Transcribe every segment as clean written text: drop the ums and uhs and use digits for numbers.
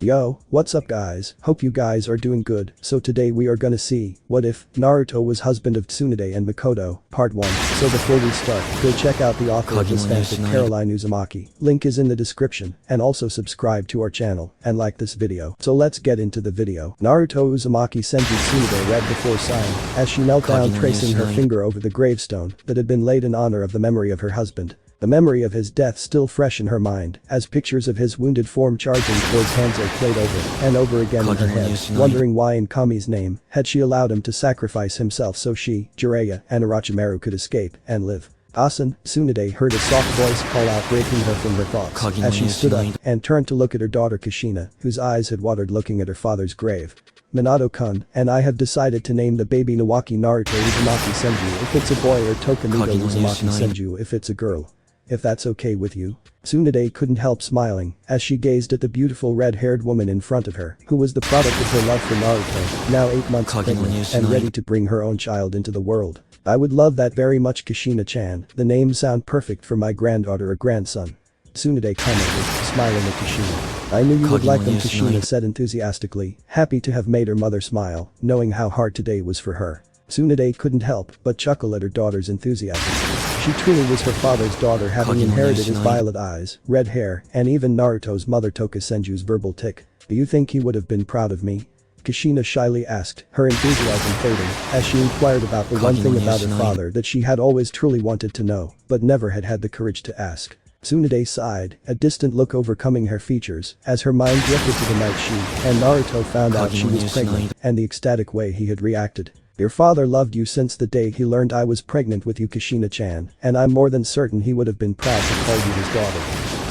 Yo, what's up guys, hope you guys are doing good. So today we are gonna see, what if, Naruto was husband of Tsunade and Mikoto, part 1. So before we start, go check out the author of this fanfic KarolineUzumaki, link is in the description, and also subscribe to our channel, and like this video. So let's get into the video. Naruto Uzumaki Senju Tsunade read before sighing, as she knelt down tracing her finger over the gravestone that had been laid in honor of the memory of her husband. The memory of his death still fresh in her mind, as pictures of his wounded form charging towards Hanzo played over and over again in her head, wondering why in Kami's name had she allowed him to sacrifice himself so she, Jiraiya, and Orochimaru could escape and live. Asan, Tsunade heard a soft voice call out, breaking her from her thoughts as she stood up and turned to look at her daughter Kushina, whose eyes had watered looking at her father's grave. Minato-kun, and I have decided to name the baby Nawaki Naruto Uzumaki Senju if it's a boy or Tokumido Uzumaki Senju if it's a girl. If that's okay with you. Tsunade couldn't help smiling as she gazed at the beautiful red-haired woman in front of her who was the product of her love for Naruto, now 8 months pregnant and ready to bring her own child into the world. I would love that very much, Kushina-chan. The names sound perfect for my granddaughter or grandson. Tsunade commented, smiling at Kushina. I knew you would like them, Kushina said enthusiastically, happy to have made her mother smile, knowing how hard today was for her. Tsunade couldn't help but chuckle at her daughter's enthusiasm. She truly was her father's daughter, having inherited his violet eyes, red hair, and even Naruto's mother Toka Senju's verbal tick. Do you think he would have been proud of me? Kushina shyly asked, her enthusiasm fading, as she inquired about the one thing about her father that she had always truly wanted to know, but never had had the courage to ask. Tsunade sighed, a distant look overcoming her features, as her mind drifted to the night she and Naruto found out she was pregnant, and the ecstatic way he had reacted. Your father loved you since the day he learned I was pregnant with you, Kushina-chan, and I'm more than certain he would have been proud to call you his daughter.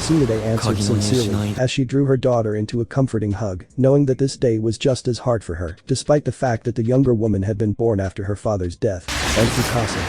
Tsunade answered sincerely as she drew her daughter into a comforting hug, knowing that this day was just as hard for her, despite the fact that the younger woman had been born after her father's death. Thank you, Kasa.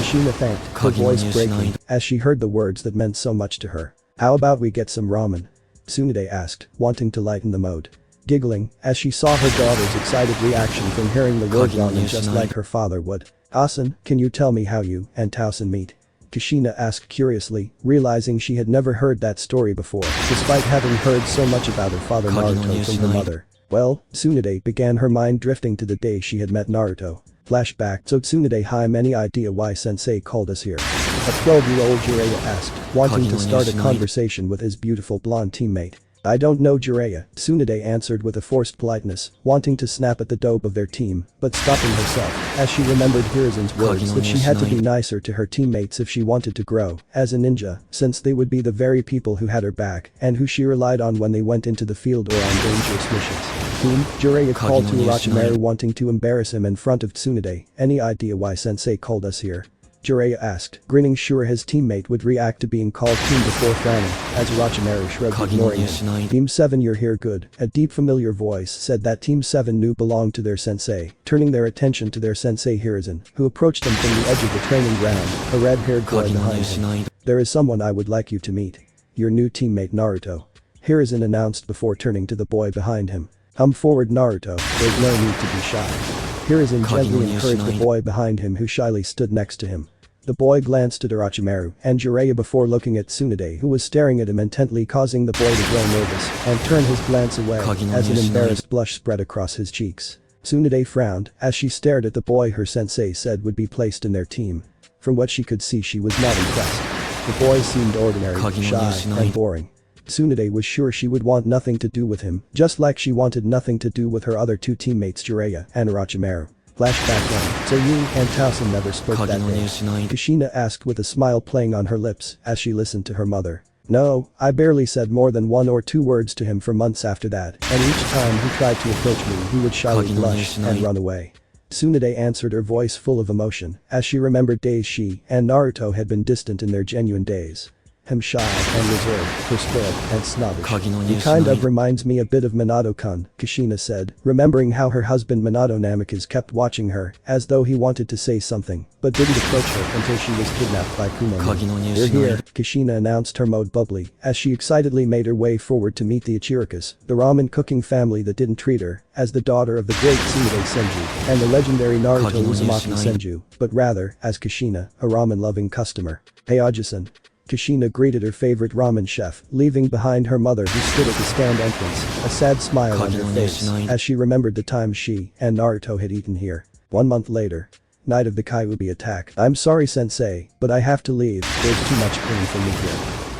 Kushina thanked, her voice breaking, as she heard the words that meant so much to her. How about we get some ramen? Tsunade asked, wanting to lighten the mood. Giggling, as she saw her daughter's excited reaction from hearing the word ramen just like her father would. Asan, can you tell me how you and Tausen meet? Kushina asked curiously, realizing she had never heard that story before, despite having heard so much about her father Naruto from her mother. Well, Tsunade began, her mind drifting to the day she had met Naruto. Flashback. So Tsunade, have any idea why sensei called us here? A 12-year-old Jiraiya asked, wanting to start a conversation with his beautiful blonde teammate. I don't know, Jiraiya, Tsunade answered with a forced politeness, wanting to snap at the dope of their team, but stopping herself, as she remembered Hiruzen's words that she had to be nicer to her teammates if she wanted to grow as a ninja, since they would be the very people who had her back and who she relied on when they went into the field or on dangerous missions. Team, Jiraiya called to Orochimaru, wanting to embarrass him in front of Tsunade. Any idea why sensei called us here? Jiraiya asked, grinning, sure his teammate would react to being called team before frowning, as Orochimaru shrugged, ignoring him. Team 7, you're here, good. A deep familiar voice said that Team 7 knew belonged to their sensei, turning their attention to their sensei Hiruzen, who approached them from the edge of the training ground, a red-haired boy behind him. There is someone I would like you to meet. Your new teammate Naruto. Hiruzen announced before turning to the boy behind him. Come forward, Naruto, there's no need to be shy. Hiruzen gently encouraged the boy behind him, who shyly stood next to him. The boy glanced at Orochimaru and Jiraiya before looking at Tsunade, who was staring at him intently, causing the boy to grow nervous and turn his glance away as an embarrassed blush spread across his cheeks. Tsunade frowned as she stared at the boy her sensei said would be placed in their team. From what she could see, she was not impressed. The boy seemed ordinary, shy, and boring. Tsunade was sure she would want nothing to do with him, just like she wanted nothing to do with her other two teammates Jiraiya and Orochimaru. Flashback 1. So you and Tausen never spoke that day? Kushina asked with a smile playing on her lips as she listened to her mother. No, I barely said more than 1 or 2 words to him for months after that, and each time he tried to approach me he would shyly blush and run away. Tsunade answered, her voice full of emotion, as she remembered days she and Naruto had been distant in their genuine days. Him shy and reserved, her spoiled and snobbish. He kind of reminds me a bit of Minato-kun, Kushina said, remembering how her husband Minato Namikaze kept watching her, as though he wanted to say something, but didn't approach her until she was kidnapped by Kumono. You're here, Kushina announced, her mode bubbly, as she excitedly made her way forward to meet the Ichirikas, the ramen cooking family that didn't treat her as the daughter of the great Tsunade Senju and the legendary Naruto Uzumaki Senju, but rather as Kushina, a ramen-loving customer. Hey Ajisan. Kushina greeted her favorite ramen chef, leaving behind her mother who stood at the stand entrance, a sad smile on her face as she remembered the time she and Naruto had eaten here. 1 month later. Night of the Kyuubi attack. I'm sorry sensei, but I have to leave, there's too much pain for me here.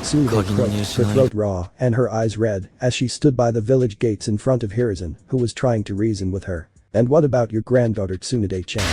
Tsunade croaked, her throat raw and her eyes red as she stood by the village gates in front of Hiruzen, who was trying to reason with her. And what about your granddaughter Tsunade-chan?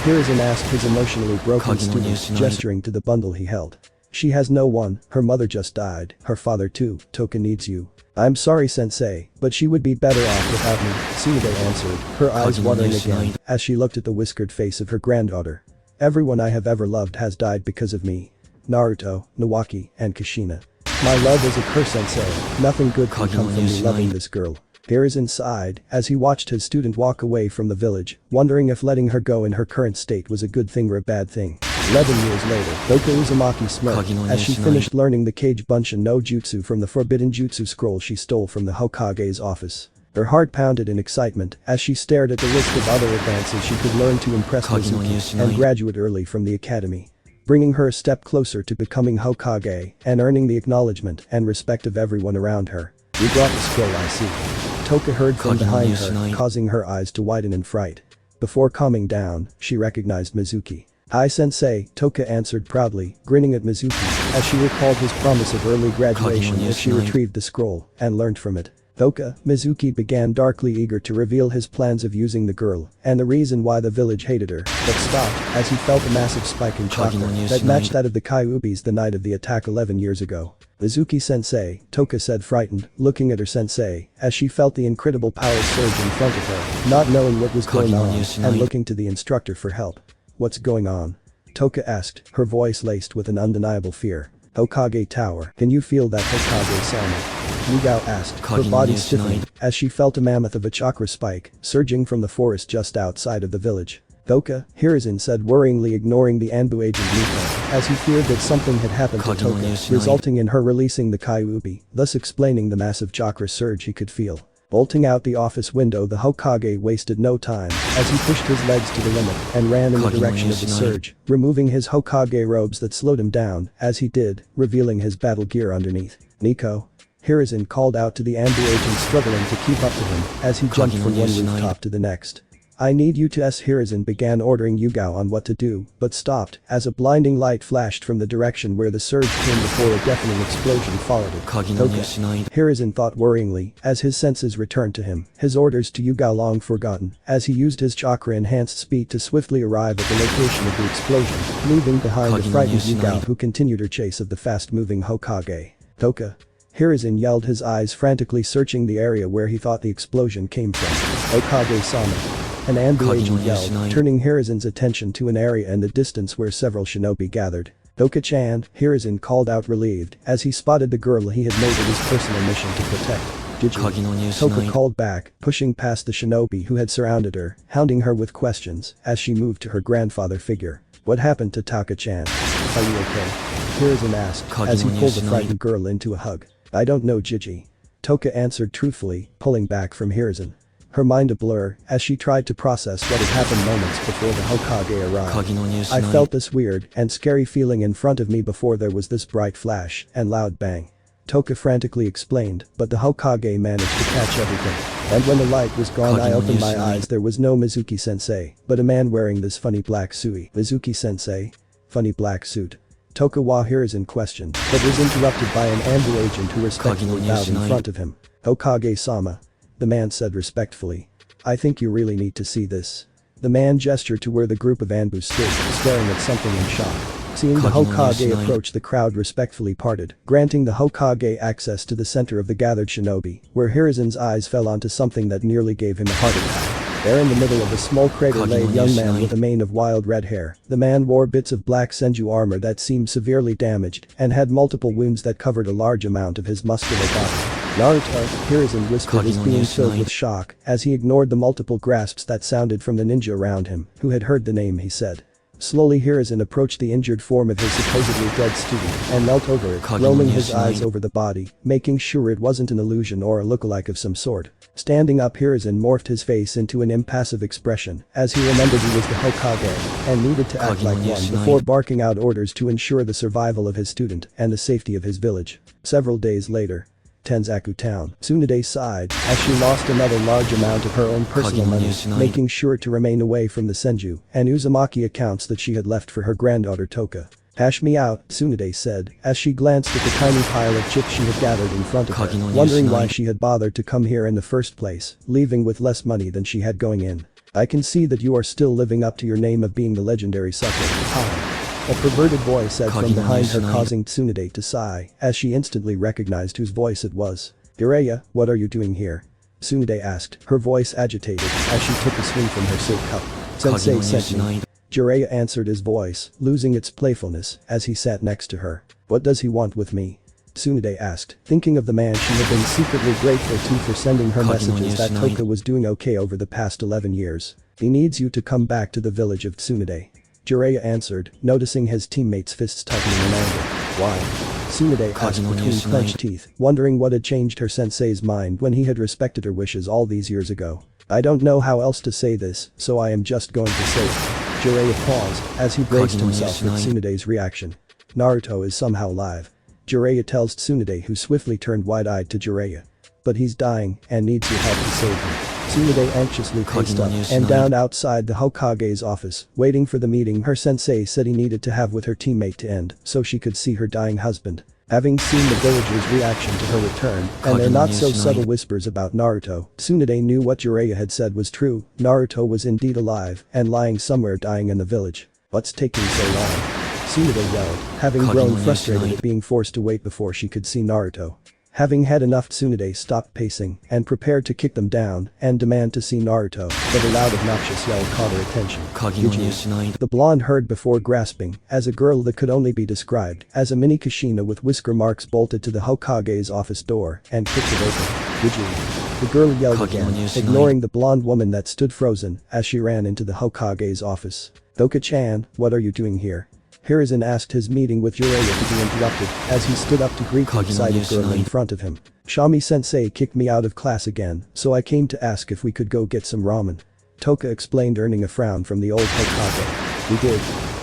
Hiruzen asked his emotionally broken student, gesturing to the bundle he held. She has no one, her mother just died, her father too, Toka needs you. I'm sorry sensei, but she would be better off without me, Tsunade answered, her eyes watering again as she looked at the whiskered face of her granddaughter. Everyone I have ever loved has died because of me. Naruto, Nawaki, and Kushina. My love is a curse sensei, nothing good can come from me loving this girl. Hiruzen sighed as he watched his student walk away from the village, wondering if letting her go in her current state was a good thing or a bad thing. 11 years later, Akio-Uzumaki smirked as she finished learning the Kage Bunshin no Jutsu from the forbidden jutsu scroll she stole from the Hokage's office. Her heart pounded in excitement as she stared at the list of other advances she could learn to impress Mizuki and graduate early from the academy, bringing her a step closer to becoming Hokage and earning the acknowledgement and respect of everyone around her. You brought the scroll, I see. Toka heard from behind her, causing her eyes to widen in fright. Before calming down, she recognized Mizuki. Hi sensei, Toka answered proudly, grinning at Mizuki as she recalled his promise of early graduation if she retrieved the scroll and learned from it. Toka, Mizuki began darkly eager to reveal his plans of using the girl and the reason why the village hated her, but stopped as he felt a massive spike in chakra that matched that of the Kyuubis the night of the attack 11 years ago. Mizuki-sensei, Toka said frightened, looking at her sensei as she felt the incredible power surge in front of her, not knowing what was going on and looking to the instructor for help. What's going on? Toka asked, her voice laced with an undeniable fear. Hokage Tower, can you feel that Hokage-sama? Yugao asked, her body stiffening as she felt a mammoth of a chakra spike surging from the forest just outside of the village. Toka, Hiruzen said worryingly, ignoring the Anbu agent Miko as he feared that something had happened to Toka, resulting in her releasing the Kyuubi, thus explaining the massive chakra surge he could feel. Bolting out the office window, the Hokage wasted no time as he pushed his legs to the limit and ran in the direction of the surge, removing his Hokage robes that slowed him down as he did, revealing his battle gear underneath. Nico? Hiruzen called out to the Anbu agent, struggling to keep up to him as he jumped from one rooftop to the next. I need you to Hiruzen began ordering Yugao on what to do, but stopped as a blinding light flashed from the direction where the surge came before a deafening explosion followed it. Toka, Hiruzen thought worryingly as his senses returned to him, his orders to Yugao long forgotten as he used his chakra-enhanced speed to swiftly arrive at the location of the explosion, leaving behind a frightened Yugao who continued her chase of the fast-moving Hokage. Toka? Hiruzen yelled, his eyes frantically searching the area where he thought the explosion came from. Hokage-sama. An Anbu agent yelled, turning Hiruzen's attention to an area in the distance where several shinobi gathered. Toka-chan, Hiruzen called out relieved as he spotted the girl he had made it his personal mission to protect. Jiji. Toka called back, pushing past the shinobi who had surrounded her, hounding her with questions as she moved to her grandfather figure. What happened to Taka-chan? Are you okay? Hiruzen asked as he pulled the frightened girl into a hug. I don't know, Jiji. Toka answered truthfully, pulling back from Hiruzen. Her mind a blur as she tried to process what had happened moments before the Hokage arrived. I felt this weird and scary feeling in front of me before there was this bright flash and loud bang. Toka frantically explained, but the Hokage managed to catch everything. And when the light was gone, I opened my eyes. There was no Mizuki-sensei, but a man wearing this funny black suit. Mizuki-sensei? Funny black suit. Toka Hiruzen questioned, but was interrupted by an Anbu agent who respectfully bowed in front of him. Hokage-sama. The man said respectfully. I think you really need to see this. The man gestured to where the group of Anbu stood, staring at something in shock. Seeing the Hokage approach, the crowd respectfully parted, granting the Hokage access to the center of the gathered shinobi, where Hiruzen's eyes fell onto something that nearly gave him a heart attack. There in the middle of a small crater lay a young man with a mane of wild red hair. The man wore bits of black senju armor that seemed severely damaged and had multiple wounds that covered a large amount of his muscular body. Naruto, Hiruzen whispered as being filled with shock as he ignored the multiple grasps that sounded from the ninja around him, who had heard the name he said. Slowly Hiruzen approached the injured form of his supposedly dead student and knelt over it, rolling his eyes over the body, making sure it wasn't an illusion or a lookalike of some sort. Standing up, Hiruzen morphed his face into an impassive expression as he remembered he was the Hokage and needed to act like one before barking out orders to ensure the survival of his student and the safety of his village. Several days later, Tenzaku Town. Tsunade sighed as she lost another large amount of her own personal money, making sure to remain away from the Senju and Uzumaki accounts that she had left for her granddaughter Toka. Hash me out, Tsunade said, as she glanced at the tiny pile of chips she had gathered in front of her, wondering why she had bothered to come here in the first place, leaving with less money than she had going in. I can see that you are still living up to your name of being the legendary sucker. Hi. A perverted voice said from behind her, causing Tsunade to sigh as she instantly recognized whose voice it was. Jiraiya, what are you doing here? Tsunade asked, her voice agitated as she took a swing from her safe cup. Sensei sent me. Jiraiya answered his voice, losing its playfulness as he sat next to her. What does he want with me? Tsunade asked, thinking of the man she had been secretly grateful to for sending her messages that Toka was doing okay over the past 11 years. He needs you to come back to the village of Tsunade. Jiraiya answered, noticing his teammate's fists tightening in anger. Why? Tsunade asked between clenched teeth, wondering what had changed her sensei's mind when he had respected her wishes all these years ago. I don't know how else to say this, so I am just going to say it. Jiraiya paused as he braced himself with Tsunade's reaction. Naruto is somehow alive. Jiraiya tells Tsunade, who swiftly turned wide-eyed to Jiraiya. But he's dying and needs your help to save him. Tsunade anxiously paced up and down outside the Hokage's office, waiting for the meeting her sensei said he needed to have with her teammate to end so she could see her dying husband. Having seen the villagers' reaction to her return and their not-so-subtle whispers about Naruto, Tsunade knew what Jiraiya had said was true. Naruto was indeed alive and lying somewhere dying in the village. What's taking so long? Tsunade yelled, having grown frustrated at being forced to wait before she could see Naruto. Having had enough, Tsunade stopped pacing and prepared to kick them down and demand to see Naruto, but a loud obnoxious yell caught her attention. The blonde heard before grasping as a girl that could only be described as a mini Kushina with whisker marks bolted to the Hokage's office door and kicked it open. The girl yelled again, ignoring the blonde woman that stood frozen as she ran into the Hokage's office. Toka-chan, what are you doing here? Hiruzen asked his meeting with Jiraiya to be interrupted as he stood up to greet the excited girl in front of him. Shami-sensei kicked me out of class again, so I came to ask if we could go get some ramen. Toka explained, earning a frown from the old Hokage. We did.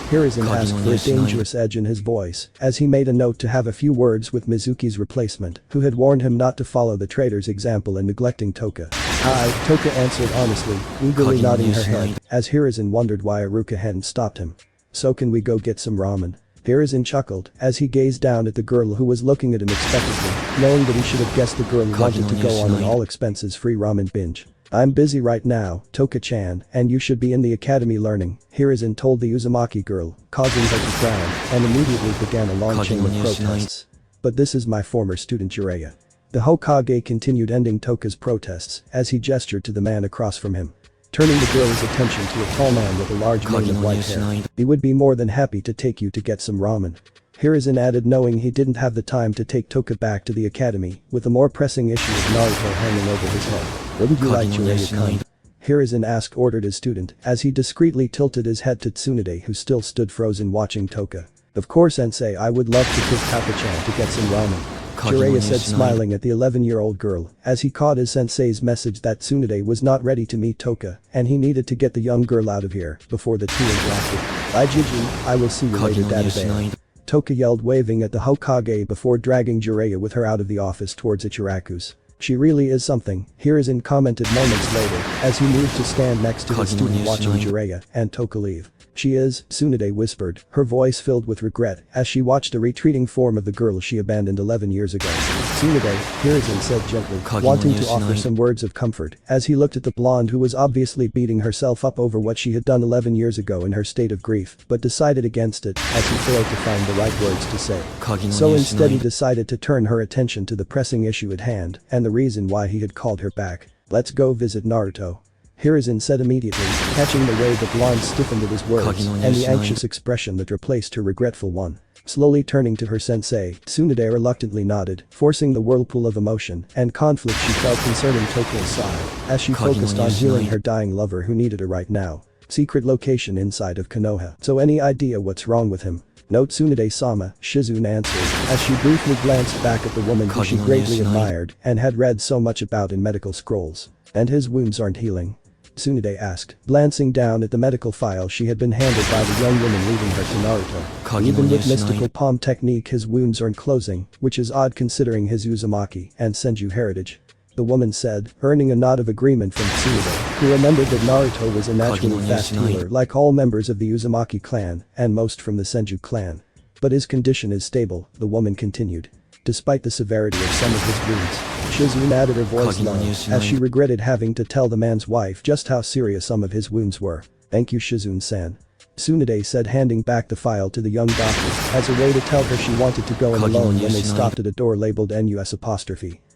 Hiruzen asked for a dangerous edge in his voice as he made a note to have a few words with Mizuki's replacement, who had warned him not to follow the traitor's example in neglecting Toka. Aye, Toka answered honestly, eagerly nodding her head as Hiruzen wondered why Iruka hadn't stopped him. So can we go get some ramen? Hiruzen chuckled as he gazed down at the girl who was looking at him expectantly, knowing that he should have guessed the girl wanted to go on an all-expenses-free ramen binge. I'm busy right now, Toka-chan, and you should be in the academy learning, Hiruzen told the Uzumaki girl, causing her to frown, and immediately began a long chain of protests. But this is my former student Jiraiya. The Hokage continued, ending Toka's protests as he gestured to the man across from him, turning the girl's attention to a tall man with a large mane of white hair. He would be more than happy to take you to get some ramen. Hiruzen added, knowing he didn't have the time to take Toka back to the academy, with the more pressing issue of Naruto hanging over his head. Wouldn't you like Jiraiya-kun? Hiruzen asked, ordered his student, as he discreetly tilted his head to Tsunade, who still stood frozen watching Toka. Of course, sensei, I would love to take Toka-chan to get some ramen. Jiraiya said, smiling at the 11-year-old girl as he caught his sensei's message that Tsunade was not ready to meet Toka and he needed to get the young girl out of here before the two interacted. Bye Gigi, I will see you later, Dadabear. Toka yelled, waving at the Hokage before dragging Jiraiya with her out of the office towards Ichiraku's. She really is something, Hiruzen commented moments later as he moved to stand next to his student watching Jiraiya and Toka leave. She is, Tsunade whispered, her voice filled with regret as she watched the retreating form of the girl she abandoned 11 years ago. Tsunade, Hiruzen said gently, wanting to offer some words of comfort as he looked at the blonde who was obviously beating herself up over what she had done 11 years ago in her state of grief, but decided against it as he failed to find the right words to say. So instead he decided to turn her attention to the pressing issue at hand and the reason why he had called her back. Let's go visit Naruto. Hiruzen said immediately, catching the way the blonde stiffened at his words and the anxious expression that replaced her regretful one. Slowly turning to her sensei, Tsunade reluctantly nodded, forcing the whirlpool of emotion and conflict she felt concerning Toka's side as she focused on healing her dying lover who needed her right now. Secret location inside of Konoha. So any idea what's wrong with him? No, Tsunade-sama, Shizune answered, as she briefly glanced back at the woman who she greatly admired and had read so much about in medical scrolls. And his wounds aren't healing? Tsunade asked, glancing down at the medical file she had been handed by the young woman leading her to Naruto. Even with mystical palm technique his wounds aren't closing, which is odd considering his Uzumaki and Senju heritage. The woman said, earning a nod of agreement from Tsunade, who remembered that Naruto was a naturally fast healer like all members of the Uzumaki clan and most from the Senju clan. But his condition is stable, the woman continued. Despite the severity of some of his wounds, Shizune added her voice low, as she regretted having to tell the man's wife just how serious some of his wounds were. Thank you Shizune-san. Tsunade said, handing back the file to the young doctor as a way to tell her she wanted to go in alone when they stopped at a door labeled NUS'.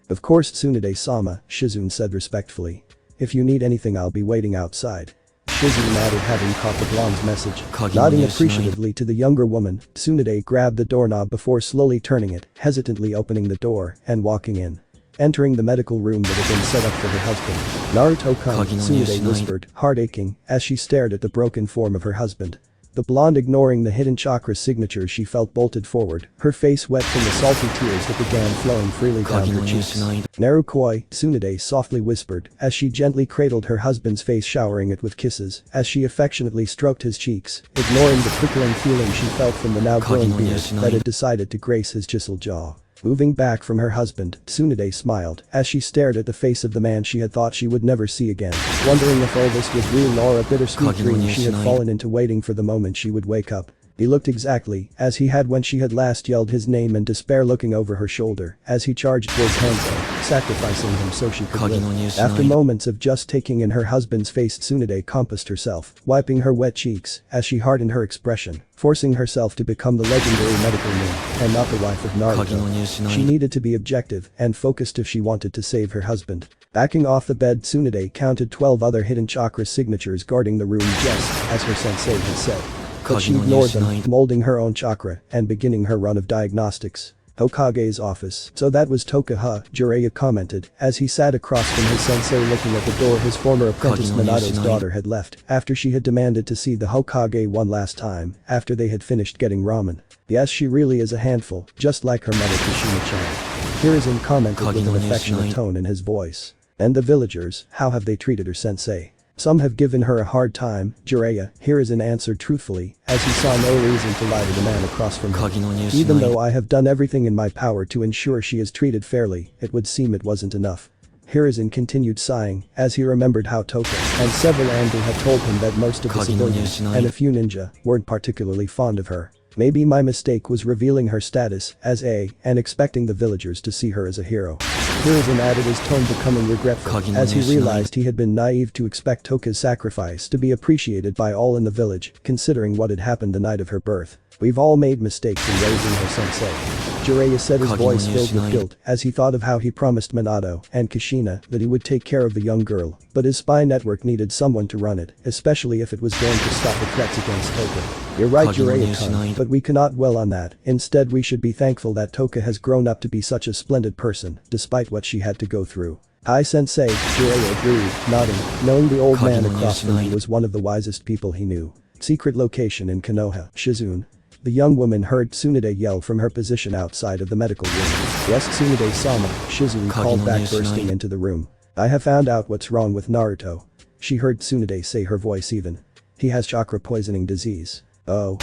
Of course Tsunade-sama, Shizune said respectfully. If you need anything I'll be waiting outside. Shizune added, having caught the blonde's message. Nodding appreciatively to the younger woman, Tsunade grabbed the doorknob before slowly turning it, hesitantly opening the door and walking in. Entering the medical room that had been set up for her husband. Naruto-kun, Tsunade whispered, heart aching, as she stared at the broken form of her husband. The blonde ignoring the hidden chakra signature she felt bolted forward, her face wet from the salty tears that began flowing freely down her cheeks. Narukoi, Tsunade softly whispered, as she gently cradled her husband's face, showering it with kisses, as she affectionately stroked his cheeks, ignoring the prickling feeling she felt from the now growing beard that had decided to grace his chiseled jaw. Moving back from her husband, Tsunade smiled as she stared at the face of the man she had thought she would never see again, wondering if all this was real or a bittersweet dream she had fallen into, waiting for the moment she would wake up. He looked exactly as he had when she had last yelled his name in despair, looking over her shoulder as he charged towards Hanzo, sacrificing him so she could live. After moments of just taking in her husband's face, Tsunade compassed herself, wiping her wet cheeks as she hardened her expression, forcing herself to become the legendary medical name and not the wife of Naruto. She needed to be objective and focused if she wanted to save her husband. Backing off the bed, Tsunade counted 12 other hidden chakra signatures guarding the room, just as her sensei had said. But she ignored them, molding her own chakra and beginning her run of diagnostics. Hokage's office. So that was Tokuha, Jiraiya commented, as he sat across from his sensei looking at the door his former apprentice Minato's daughter had left after she had demanded to see the Hokage one last time after they had finished getting ramen. Yes, she really is a handful, just like her mother Kushina-chan. Hiruzen commented with an affectionate tone in his voice. And the villagers, how have they treated her sensei? Some have given her a hard time, Jiraiya, Hiruzen answered truthfully, as he saw no reason to lie to the man across from him. Even though I have done everything in my power to ensure she is treated fairly, it would seem it wasn't enough. Hiruzen continued, sighing, as he remembered how Toka and several Anbu had told him that most of the civilians and a few ninja weren't particularly fond of her. Maybe my mistake was revealing her status as and expecting the villagers to see her as a hero. Hiruzen added, his tone becoming regretful as he realized he had been naive to expect Toka's sacrifice to be appreciated by all in the village, considering what had happened the night of her birth. We've all made mistakes in raising her sensei. Jiraiya said, his voice filled with guilt as he thought of how he promised Minato and Kushina that he would take care of the young girl, but his spy network needed someone to run it, especially if it was going to stop the threats against Toka. You're right, Jiraiya-kun, but we cannot dwell on that. Instead, we should be thankful that Toka has grown up to be such a splendid person, despite what she had to go through. Hi sensei, Jiraiya agreed, nodding, knowing the old man across from him was one of the wisest people he knew. Secret location in Konoha, Shizune. The young woman heard Tsunade yell from her position outside of the medical room. Yes, Tsunade-sama, Shizune called back, bursting into the room. I have found out what's wrong with Naruto. She heard Tsunade say, her voice even. He has chakra poisoning disease. Oh.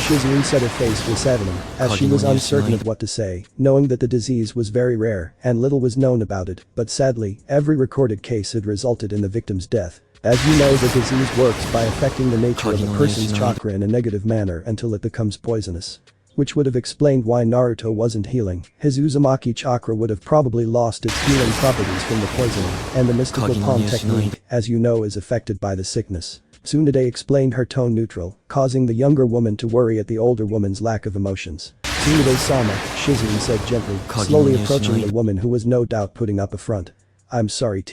Shizune said, her face was saddening as she was uncertain of what to say, knowing that the disease was very rare and little was known about it, but sadly, every recorded case had resulted in the victim's death. As you know, the disease works by affecting the nature of a person's chakra in a negative manner until it becomes poisonous. Which would have explained why Naruto wasn't healing. His Uzumaki chakra would have probably lost its healing properties from the poisoning, and the mystical palm technique, as you know, is affected by the sickness. Tsunade explained, her tone neutral, causing the younger woman to worry at the older woman's lack of emotions. Tsunade-sama, Shizune said gently, slowly approaching the woman who was no doubt putting up a front. I'm sorry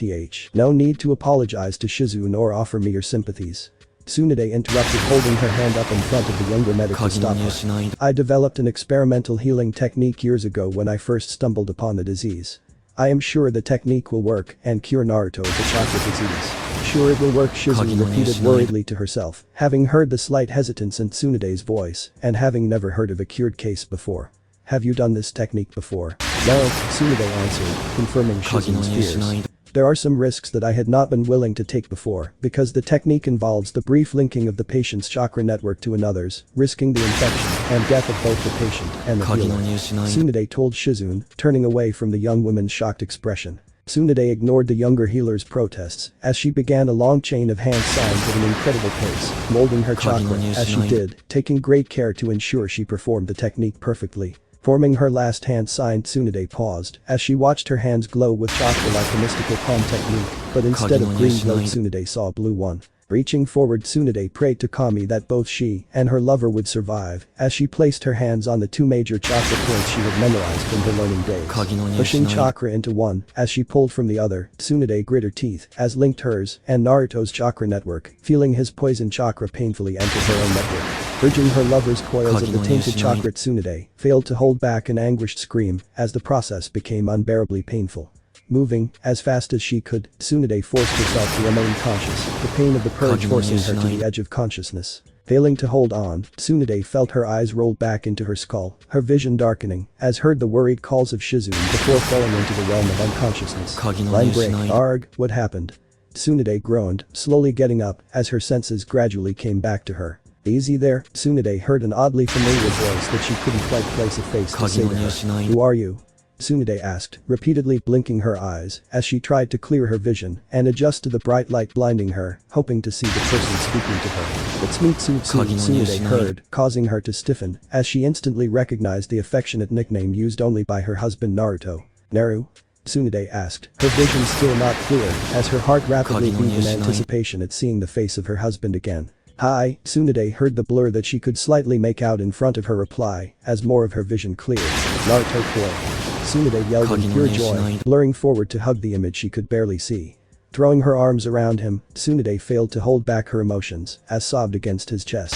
No need to apologize to Shizune or offer me your sympathies. Tsunade interrupted, holding her hand up in front of the younger medic to stop her. I developed an experimental healing technique years ago when I first stumbled upon the disease. I am sure the technique will work and cure Naruto of the chakra disease. Sure it will work, Shizune repeated worriedly to herself, having heard the slight hesitance in Tsunade's voice and having never heard of a cured case before. Have you done this technique before? No, Tsunade answered, confirming Shizune's fears. There are some risks that I had not been willing to take before, because the technique involves the brief linking of the patient's chakra network to another's, risking the infection and death of both the patient and the healer. Tsunade told Shizune, turning away from the young woman's shocked expression. Tsunade ignored the younger healer's protests as she began a long chain of hand signs at an incredible pace, molding her chakra as she did, taking great care to ensure she performed the technique perfectly. Forming her last hand sign, Tsunade paused as she watched her hands glow with chakra like the mystical palm technique, but instead of green glow Tsunade saw a blue one. Reaching forward, Tsunade prayed to Kami that both she and her lover would survive as she placed her hands on the two major chakra points she had memorized from her learning days. Pushing chakra into one as she pulled from the other, Tsunade grit her teeth as linked hers and Naruto's chakra network, feeling his poison chakra painfully enter her own network. Urging her lover's coils of the tainted chakra, Tsunade failed to hold back an anguished scream as the process became unbearably painful. Moving as fast as she could, Tsunade forced herself to remain conscious, the pain of the purge forcing her to the edge of consciousness. Failing to hold on, Tsunade felt her eyes roll back into her skull, her vision darkening, as heard the worried calls of Shizune before falling into the realm of unconsciousness. Line break. Arg, what happened? Tsunade groaned, slowly getting up as her senses gradually came back to her. Easy there, Tsunade heard an oddly familiar voice that she couldn't quite place a face to say to her. Who are you? Tsunade asked, repeatedly blinking her eyes as she tried to clear her vision and adjust to the bright light blinding her, hoping to see the person speaking to her. It's me, Tsunade heard, causing her to stiffen as she instantly recognized the affectionate nickname used only by her husband Naruto. Naru? Tsunade asked, her vision still not clear as her heart rapidly beat in anticipation at seeing the face of her husband again. Hi, Tsunade heard the blur that she could slightly make out in front of her reply as more of her vision cleared. Naruto Koi. Tsunade yelled in pure joy, blurring forward to hug the image she could barely see. Throwing her arms around him, Tsunade failed to hold back her emotions as sobbed against his chest.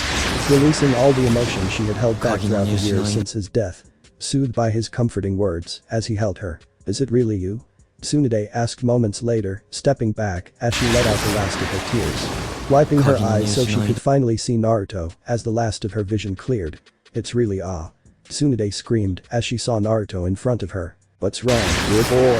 Releasing all the emotion she had held back throughout the years since his death. Soothed by his comforting words as he held her. Is it really you? Tsunade asked moments later, stepping back as she let out the last of her tears. Wiping her eyes so she could finally see Naruto as the last of her vision cleared. It's really Tsunade screamed as she saw Naruto in front of her. What's wrong, dear boy?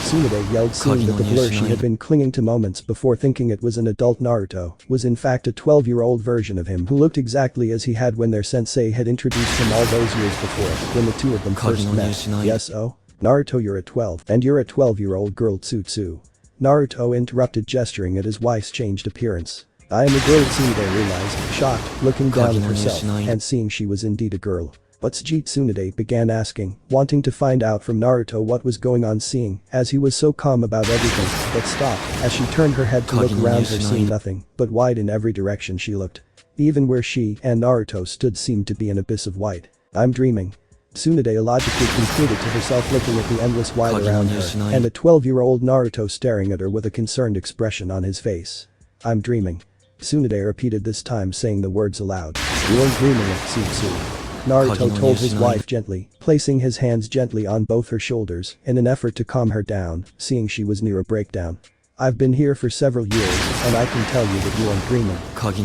Tsunade yelled, seeing that the blur she had been clinging to moments before thinking it was an adult Naruto was in fact a 12-year-old version of him who looked exactly as he had when their sensei had introduced him all those years before when the two of them first met. Yes, oh? Naruto, you're a 12 and you're a 12-year-old girl, Tsutsu. Naruto interrupted, gesturing at his wife's changed appearance. I am a girl, Tsunade realized, shocked, looking down at herself and seeing she was indeed a girl. What's G? Tsunade began asking, wanting to find out from Naruto what was going on, seeing as he was so calm about everything, but stopped as she turned her head to look around her, seeing nothing but white in every direction she looked. Even where she and Naruto stood seemed to be an abyss of white. I'm dreaming. Tsunade illogically concluded to herself, looking at the endless white around her and a 12-year-old Naruto staring at her with a concerned expression on his face. I'm dreaming. Tsunade repeated, this time saying the words aloud. You aren't dreaming of Tsutsu. Naruto told his wife gently, placing his hands gently on both her shoulders in an effort to calm her down, seeing she was near a breakdown. I've been here for several years and I can tell you that you aren't dreaming.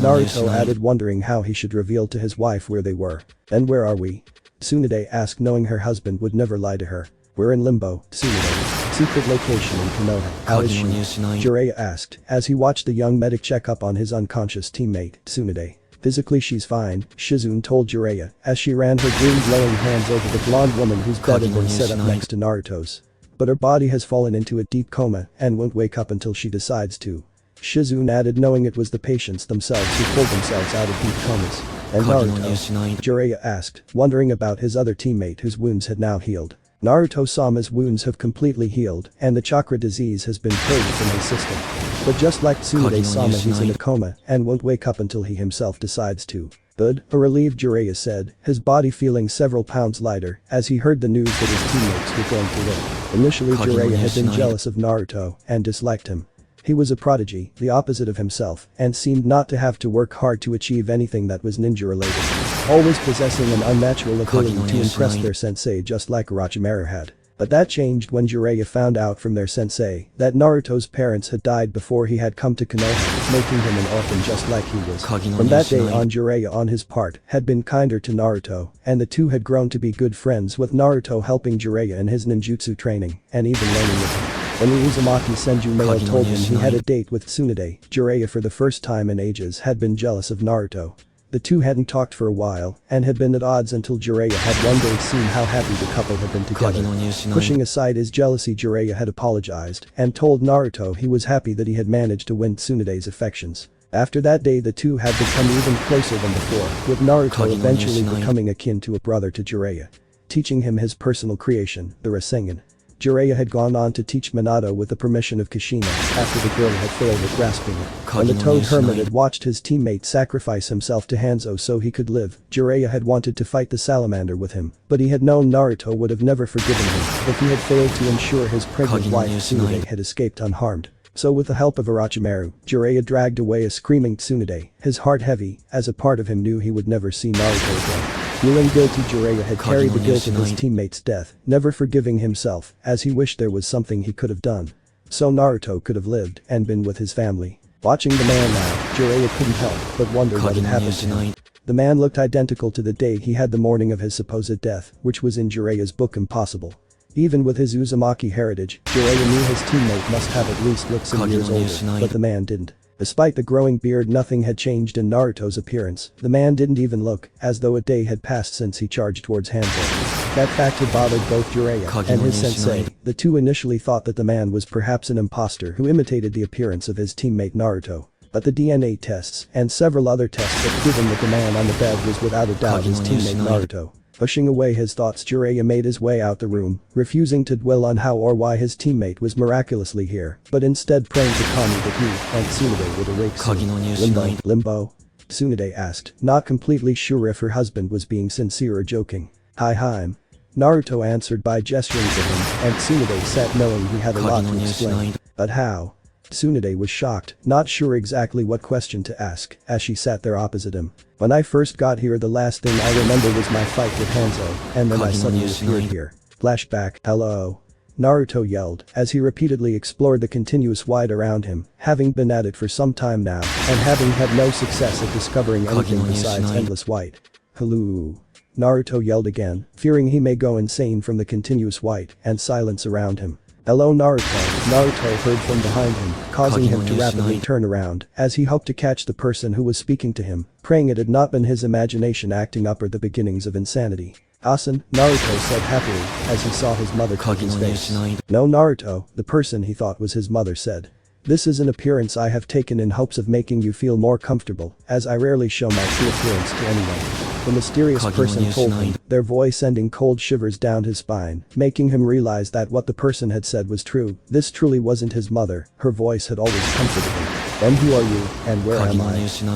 Naruto added, wondering how he should reveal to his wife where they were. And where are we? Tsunade asked, knowing her husband would never lie to her. We're in Limbo, Tsunade. Secret location in Konoha. How is she? Jiraiya asked as he watched the young medic check up on his unconscious teammate, Tsunade. Physically she's fine, Shizune told Jiraiya as she ran her green glowing hands over the blonde woman whose bed had been set up next to Naruto's. But her body has fallen into a deep coma and won't wake up until she decides to. Shizune added, knowing it was the patients themselves who pulled themselves out of deep comas. And Naruto? Jiraiya asked, wondering about his other teammate whose wounds had now healed. Naruto-sama's wounds have completely healed and the chakra disease has been purged from his system. But just like Tsunade-sama, he's in a coma and won't wake up until he himself decides to. Good, a relieved Jiraiya said, his body feeling several pounds lighter as he heard the news that his teammates were going to live. Initially Jiraiya had been jealous of Naruto and disliked him. He was a prodigy, the opposite of himself, and seemed not to have to work hard to achieve anything that was ninja related. Always possessing an unnatural ability to impress their sensei just like Orochimaru had. But that changed when Jiraiya found out from their sensei that Naruto's parents had died before he had come to Konoha, making him an orphan just like he was. From that day on, Jiraiya on his part had been kinder to Naruto, and the two had grown to be good friends, with Naruto helping Jiraiya in his ninjutsu training and even learning with him. When the Uzumaki Senju male told him he had a date with Tsunade, Jiraiya for the first time in ages had been jealous of Naruto. The two hadn't talked for a while and had been at odds until Jiraiya had one day seen how happy the couple had been together. Pushing aside his jealousy, Jiraiya had apologized and told Naruto he was happy that he had managed to win Tsunade's affections. After that day, the two had become even closer than before, with Naruto eventually becoming akin to a brother to Jiraiya, teaching him his personal creation, the Rasengan. Jiraiya had gone on to teach Minato with the permission of Kushina after the girl had failed at grasping it. When the Toad Hermit had watched his teammate sacrifice himself to Hanzo so he could live, Jiraiya had wanted to fight the salamander with him, but he had known Naruto would have never forgiven him if he had failed to ensure his pregnant wife Tsunade had escaped unharmed. So with the help of Orochimaru, Jiraiya dragged away a screaming Tsunade, his heart heavy, as a part of him knew he would never see Naruto again. Feeling guilty, Jiraiya had carried the guilt of his teammate's death, never forgiving himself, as he wished there was something he could have done. So Naruto could have lived and been with his family. Watching the man now, Jiraiya couldn't help but wonder what had happened to him. The man looked identical to the day he had the morning of his supposed death, which was in Jiraiya's book Impossible. Even with his Uzumaki heritage, Jiraiya knew his teammate must have at least looked some years older, but the man didn't. Despite the growing beard, nothing had changed in Naruto's appearance. The man didn't even look as though a day had passed since he charged towards Hanzo. That fact had bothered both Jiraiya and his sensei. The two initially thought that the man was perhaps an imposter who imitated the appearance of his teammate Naruto. But the DNA tests and several other tests had proven that the man on the bed was without a doubt his teammate Naruto. Pushing away his thoughts, Jiraiya made his way out the room, refusing to dwell on how or why his teammate was miraculously here, but instead praying to Kami that he and Tsunade would awake soon. Limbo? Tsunade asked, not completely sure if her husband was being sincere or joking. Hi. Naruto answered by gesturing to him, and Tsunade sat knowing he had a lot to explain. But how? Tsunade was shocked, not sure exactly what question to ask, as she sat there opposite him. When I first got here, the last thing I remember was my fight with Hanzo, and then I suddenly appeared here. Flashback. Hello. Naruto yelled, as he repeatedly explored the continuous void around him, having been at it for some time now, and having had no success at discovering anything besides endless white. Hello. Naruto yelled again, fearing he may go insane from the continuous white and silence around him. Hello Naruto. Naruto heard from behind him, causing him to rapidly turn around as he hoped to catch the person who was speaking to him, praying it had not been his imagination acting up or the beginnings of insanity. Asen, Naruto said happily as he saw his mother take his face. No Naruto, the person he thought was his mother said. This is an appearance I have taken in hopes of making you feel more comfortable, as I rarely show my true appearance to anyone. The mysterious person told him, their voice sending cold shivers down his spine, making him realize that what the person had said was true. This truly wasn't his mother, her voice had always comforted him. Then who are you, and where am I?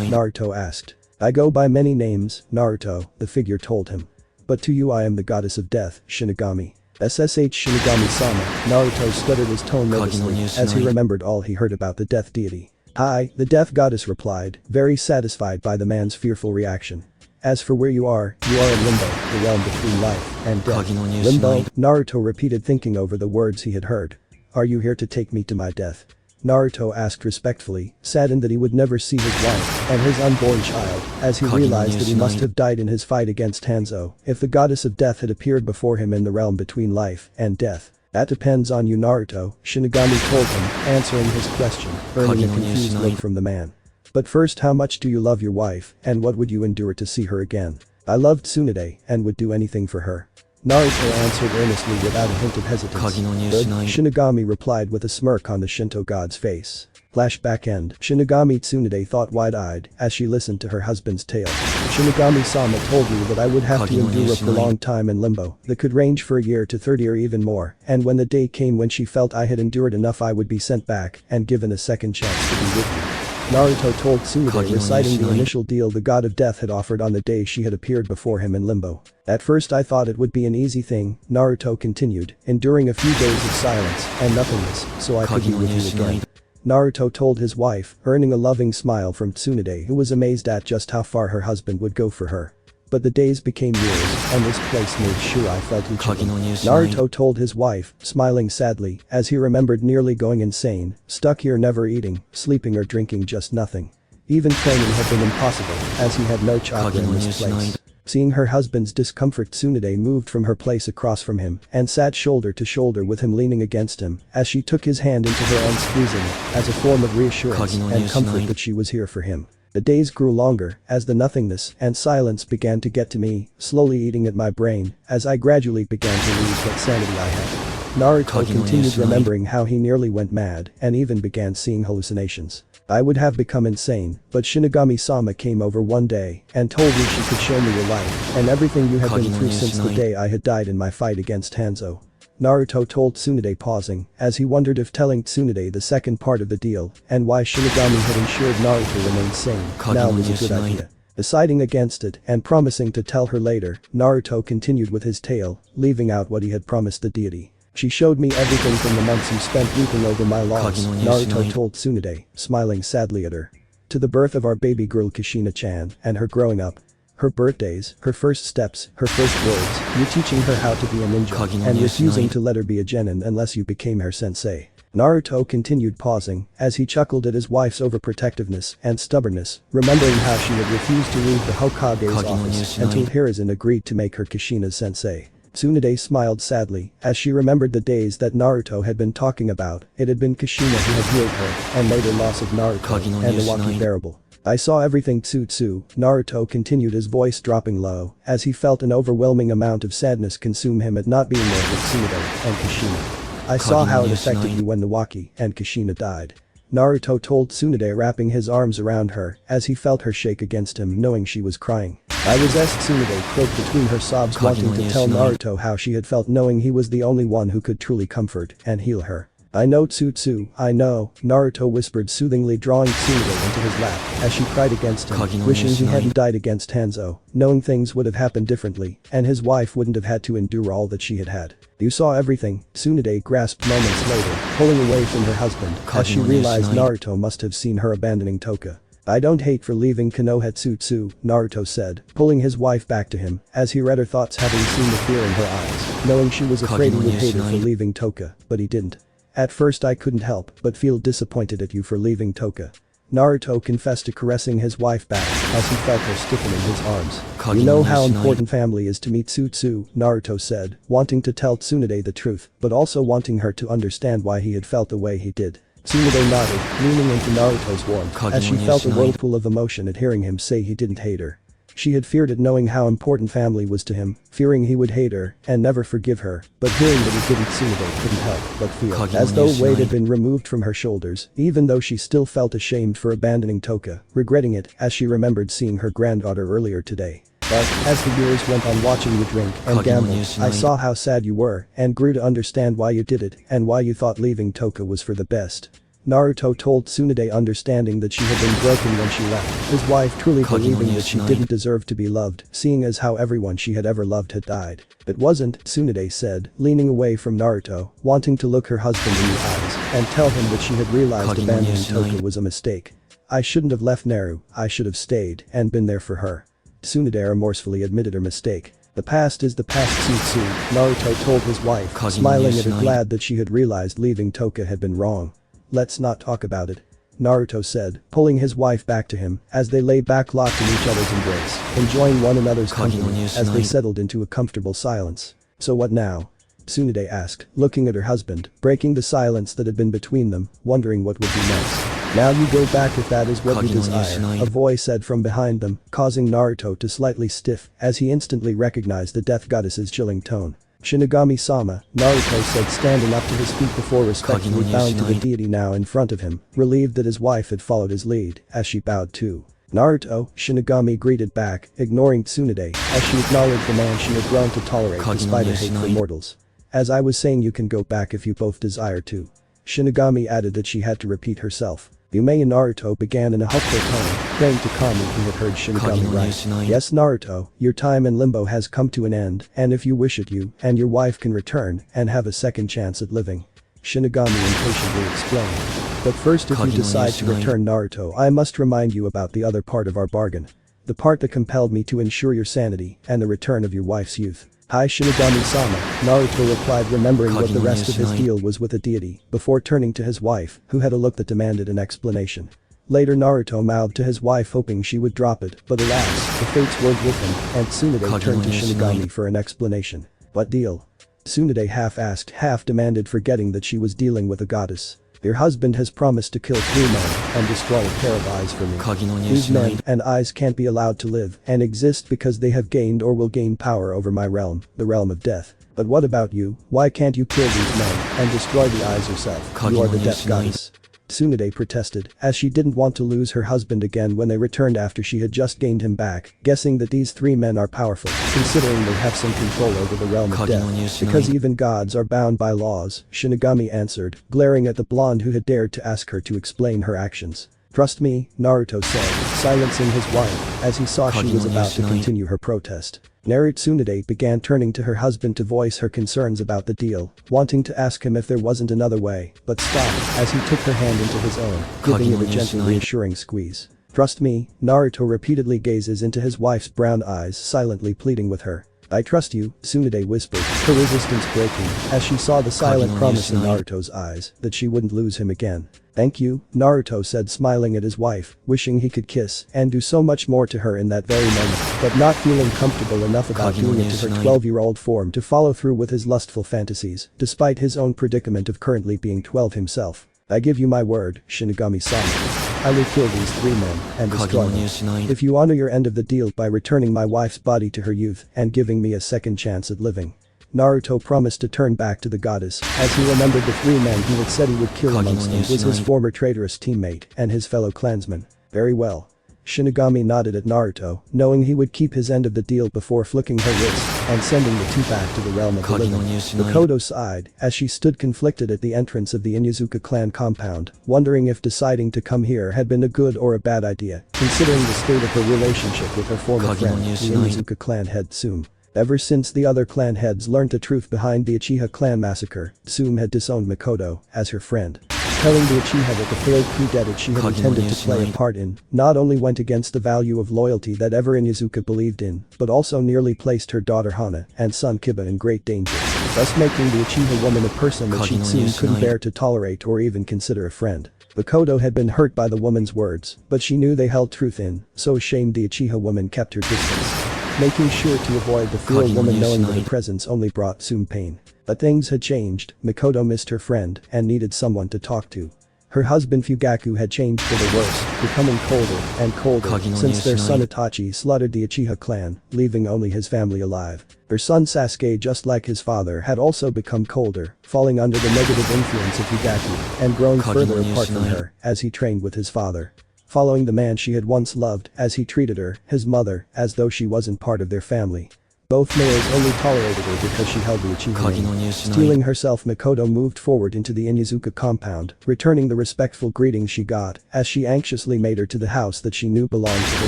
Naruto asked. I go by many names, Naruto, the figure told him. But to you I am the goddess of death, Shinigami. SSH Shinigami-sama, Naruto stuttered his tone nervously as he remembered all he heard about the death deity. Hi, the death goddess replied, very satisfied by the man's fearful reaction. As for where you are in Limbo, the realm between life and death. Limbo, Naruto repeated, thinking over the words he had heard. Are you here to take me to my death? Naruto asked respectfully, saddened that he would never see his wife and his unborn child, as he realized that he must have died in his fight against Hanzo if the goddess of death had appeared before him in the realm between life and death. That depends on you Naruto, Shinigami told him, answering his question, earning a confused look from the man. But first, how much do you love your wife, and what would you endure to see her again? I loved Tsunade, and would do anything for her. Naruto answered earnestly without a hint of hesitance. Good, Shinigami replied with a smirk on the Shinto god's face. Flashback end. Shinigami Tsunade thought wide-eyed as she listened to her husband's tale. Shinigami-sama told me that I would have to endure a prolonged time in limbo that could range for a year to 30 or even more, and when the day came when she felt I had endured enough, I would be sent back and given a second chance to be with me. Naruto told Tsunade, reciting the initial deal the god of death had offered on the day she had appeared before him in limbo. At first I thought it would be an easy thing, Naruto continued, enduring a few days of silence and nothingness so I could be with you again. Naruto told his wife, earning a loving smile from Tsunade, who was amazed at just how far her husband would go for her. But the days became years, and this place made sure I felt each of them. Naruto told his wife, smiling sadly, as he remembered nearly going insane, stuck here never eating, sleeping or drinking, just nothing. Even training had been impossible, as he had no chakra in this place. Seeing her husband's discomfort, Tsunade moved from her place across from him and sat shoulder to shoulder with him, leaning against him as she took his hand into her own, squeezing it as a form of reassurance and comfort that she was here for him. The days grew longer as the nothingness and silence began to get to me, slowly eating at my brain as I gradually began to lose what sanity I had. Naruto continued remembering how he nearly went mad and even began seeing hallucinations. I would have become insane, but Shinigami-sama came over one day and told me she could show me your life and everything you had been through since the day I had died in my fight against Hanzo. Naruto told Tsunade, pausing as he wondered if telling Tsunade the second part of the deal and why Shinigami had ensured Naruto remained sane now was a good idea. Deciding against it and promising to tell her later, Naruto continued with his tale, leaving out what he had promised the deity. She showed me everything from the months you spent weeping over my loss, Naruto told Tsunade, smiling sadly at her. To the birth of our baby girl Kushina-chan and her growing up. Her birthdays, her first steps, her first words, you teaching her how to be a ninja and refusing to let her be a genin unless you became her sensei. Naruto continued, pausing as he chuckled at his wife's overprotectiveness and stubbornness, remembering how she had refused to leave the Hokage's office until Hiruzen agreed to make her Kushina's sensei. Tsunade smiled sadly as she remembered the days that Naruto had been talking about. It had been Kushina who had healed her and made her loss of Naruto and Iwaki bearable. I saw everything, Tsutsu, Naruto continued, his voice dropping low as he felt an overwhelming amount of sadness consume him at not being there with Tsunade and Kushina. I saw how it affected you when Iwaki and Kushina died. Naruto told Tsunade, wrapping his arms around her as he felt her shake against him, knowing she was crying. I was Tsunade croaked between her sobs, wanting to tell Naruto how she had felt, knowing he was the only one who could truly comfort and heal her. I know, Tsutsu, I know, Naruto whispered soothingly, drawing Tsunade into his lap as she cried against him, wishing he hadn't died against Hanzo, knowing things would have happened differently and his wife wouldn't have had to endure all that she had had. You saw everything, Tsunade grasped moments later, pulling away from her husband as she realized Naruto must have seen her abandoning Toka. I don't hate for leaving Konoha, Tsutsu, Naruto said, pulling his wife back to him as he read her thoughts, having seen the fear in her eyes, knowing she was afraid he would hate her for leaving Toka, but he didn't. At first I couldn't help but feel disappointed at you for leaving Toka. Naruto confessed to caressing his wife back as he felt her stiffen in his arms. You know how important family is to me, Tsutsu, Naruto said, wanting to tell Tsunade the truth but also wanting her to understand why he had felt the way he did. Tsunade nodded, leaning into Naruto's warmth as she felt a whirlpool of emotion at hearing him say he didn't hate her. She had feared it, knowing how important family was to him, fearing he would hate her and never forgive her, but hearing that he didn't, Tsunade couldn't help but feel as though weight had been removed from her shoulders, even though she still felt ashamed for abandoning Toka, regretting it as she remembered seeing her granddaughter earlier today. But, as the years went on watching you drink and gamble, I saw how sad you were and grew to understand why you did it and why you thought leaving Toka was for the best. Naruto told Tsunade, understanding that she had been broken when she left, his wife truly believing that she didn't deserve to be loved, seeing as how everyone she had ever loved had died. It wasn't, Tsunade said, leaning away from Naruto, wanting to look her husband in the eyes and tell him that she had realized abandoning Toka was a mistake. I shouldn't have left Naru, I should have stayed and been there for her. Tsunade remorsefully admitted her mistake. The past is the past, Tsutsu, Naruto told his wife, smiling at her, glad that she had realized leaving Toka had been wrong. Let's not talk about it, Naruto said, pulling his wife back to him as they lay back locked in each other's embrace, enjoying one another's company as they settled into a comfortable silence. So what now? Tsunade asked, looking at her husband, breaking the silence that had been between them, wondering what would be next. Now you go back if that is what you desire, a voice said from behind them, causing Naruto to slightly stiff as he instantly recognized the death goddess's chilling tone. Shinigami-sama, Naruto said, standing up to his feet before respectfully bowing to the deity now in front of him, relieved that his wife had followed his lead as she bowed too. Naruto, Shinigami greeted back, ignoring Tsunade as she acknowledged the man she had grown to tolerate despite her hate for mortals. As I was saying, you can go back if you both desire to. Shinigami added that she had to repeat herself. Yume and Naruto began in a hopeful tone, praying to Kami who had heard Shinigami right. Yes, Naruto, your time in limbo has come to an end, and if you wish it, you and your wife can return and have a second chance at living. Shinigami impatiently explained. But first, if you decide to return, Naruto, I must remind you about the other part of our bargain. The part that compelled me to ensure your sanity and the return of your wife's youth. Hi Shinigami-sama, Naruto replied, remembering what the rest of his deal was with a deity, before turning to his wife, who had a look that demanded an explanation. Later Naruto mouthed to his wife hoping she would drop it, but alas, the fates weren't with him, and Tsunade turned to Shinigami for an explanation. What deal? Tsunade half asked, half demanded, forgetting that she was dealing with a goddess. Your husband has promised to kill 3 men and destroy a pair of eyes for me. These men and eyes can't be allowed to live and exist because they have gained or will gain power over my realm, the realm of death. But what about you? Why can't you kill these men and destroy the eyes yourself? You are the death goddess. Tsunade protested, as she didn't want to lose her husband again when they returned after she had just gained him back, guessing that these 3 men are powerful, considering they have some control over the realm of death. Because even gods are bound by laws, Shinigami answered, glaring at the blonde who had dared to ask her to explain her actions. Trust me, Naruto said, silencing his wife, as he saw she was about to continue her protest. Tsunade began turning to her husband to voice her concerns about the deal, wanting to ask him if there wasn't another way, but stopped as he took her hand into his own, giving it a gentle reassuring squeeze. Trust me, Naruto repeatedly gazes into his wife's brown eyes, silently pleading with her. I trust you, Tsunade whispered, her resistance breaking, as she saw the silent promise in Naruto's eyes that she wouldn't lose him again. Thank you, Naruto said, smiling at his wife, wishing he could kiss and do so much more to her in that very moment, but not feeling comfortable enough about doing it to her 12-year-old form to follow through with his lustful fantasies, despite his own predicament of currently being 12 himself. I give you my word, Shinigami-sama. I will kill these 3 men and destroy them. If you honor your end of the deal by returning my wife's body to her youth and giving me a second chance at living. Naruto promised to turn back to the goddess, as he remembered the 3 men he had said he would kill amongst them was his former traitorous teammate and his fellow clansman. Very well. Shinigami nodded at Naruto, knowing he would keep his end of the deal before flicking her wrist and sending the 2 back to the realm of the living. Mikoto sighed as she stood conflicted at the entrance of the Inuzuka clan compound, wondering if deciding to come here had been a good or a bad idea, considering the state of her relationship with her former friend, the Inuzuka clan head Tsume. Ever since the other clan heads learned the truth behind the Uchiha clan massacre, Tsume had disowned Mikoto as her friend. Telling the Uchiha that the failed coup d'etat she had intended to play a part in not only went against the value of loyalty that ever Inuzuka believed in, but also nearly placed her daughter Hana and son Kiba in great danger, thus making the Uchiha woman a person that she'd seen couldn't bear to tolerate or even consider a friend. Mikoto had been hurt by the woman's words, but she knew they held truth in, so ashamed the Uchiha woman kept her distance, making sure to avoid the feral woman knowing that her presence only brought Tsume pain. But things had changed, Mikoto missed her friend and needed someone to talk to. Her husband Fugaku had changed for the worse, becoming colder and colder since their son Itachi slaughtered the Uchiha clan, leaving only his family alive. Her son Sasuke, just like his father, had also become colder, falling under the negative influence of Fugaku and growing further apart from her as he trained with his father. Following the man she had once loved as he treated her, his mother, as though she wasn't part of their family. Both males only tolerated her because she held the Uchiha name. Steeling herself, Mikoto moved forward into the Inuzuka compound, returning the respectful greetings she got as she anxiously made her to the house that she knew belonged to her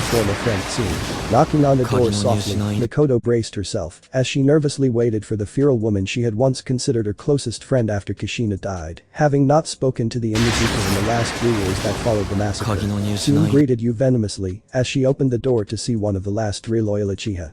former friend Tsume. Knocking on the door softly, Mikoto braced herself as she nervously waited for the feral woman she had once considered her closest friend after Kushina died, having not spoken to the Inuzuka in the last 3 years that followed the massacre. Tsume greeted you venomously as she opened the door to see one of the last 3 loyal Uchiha.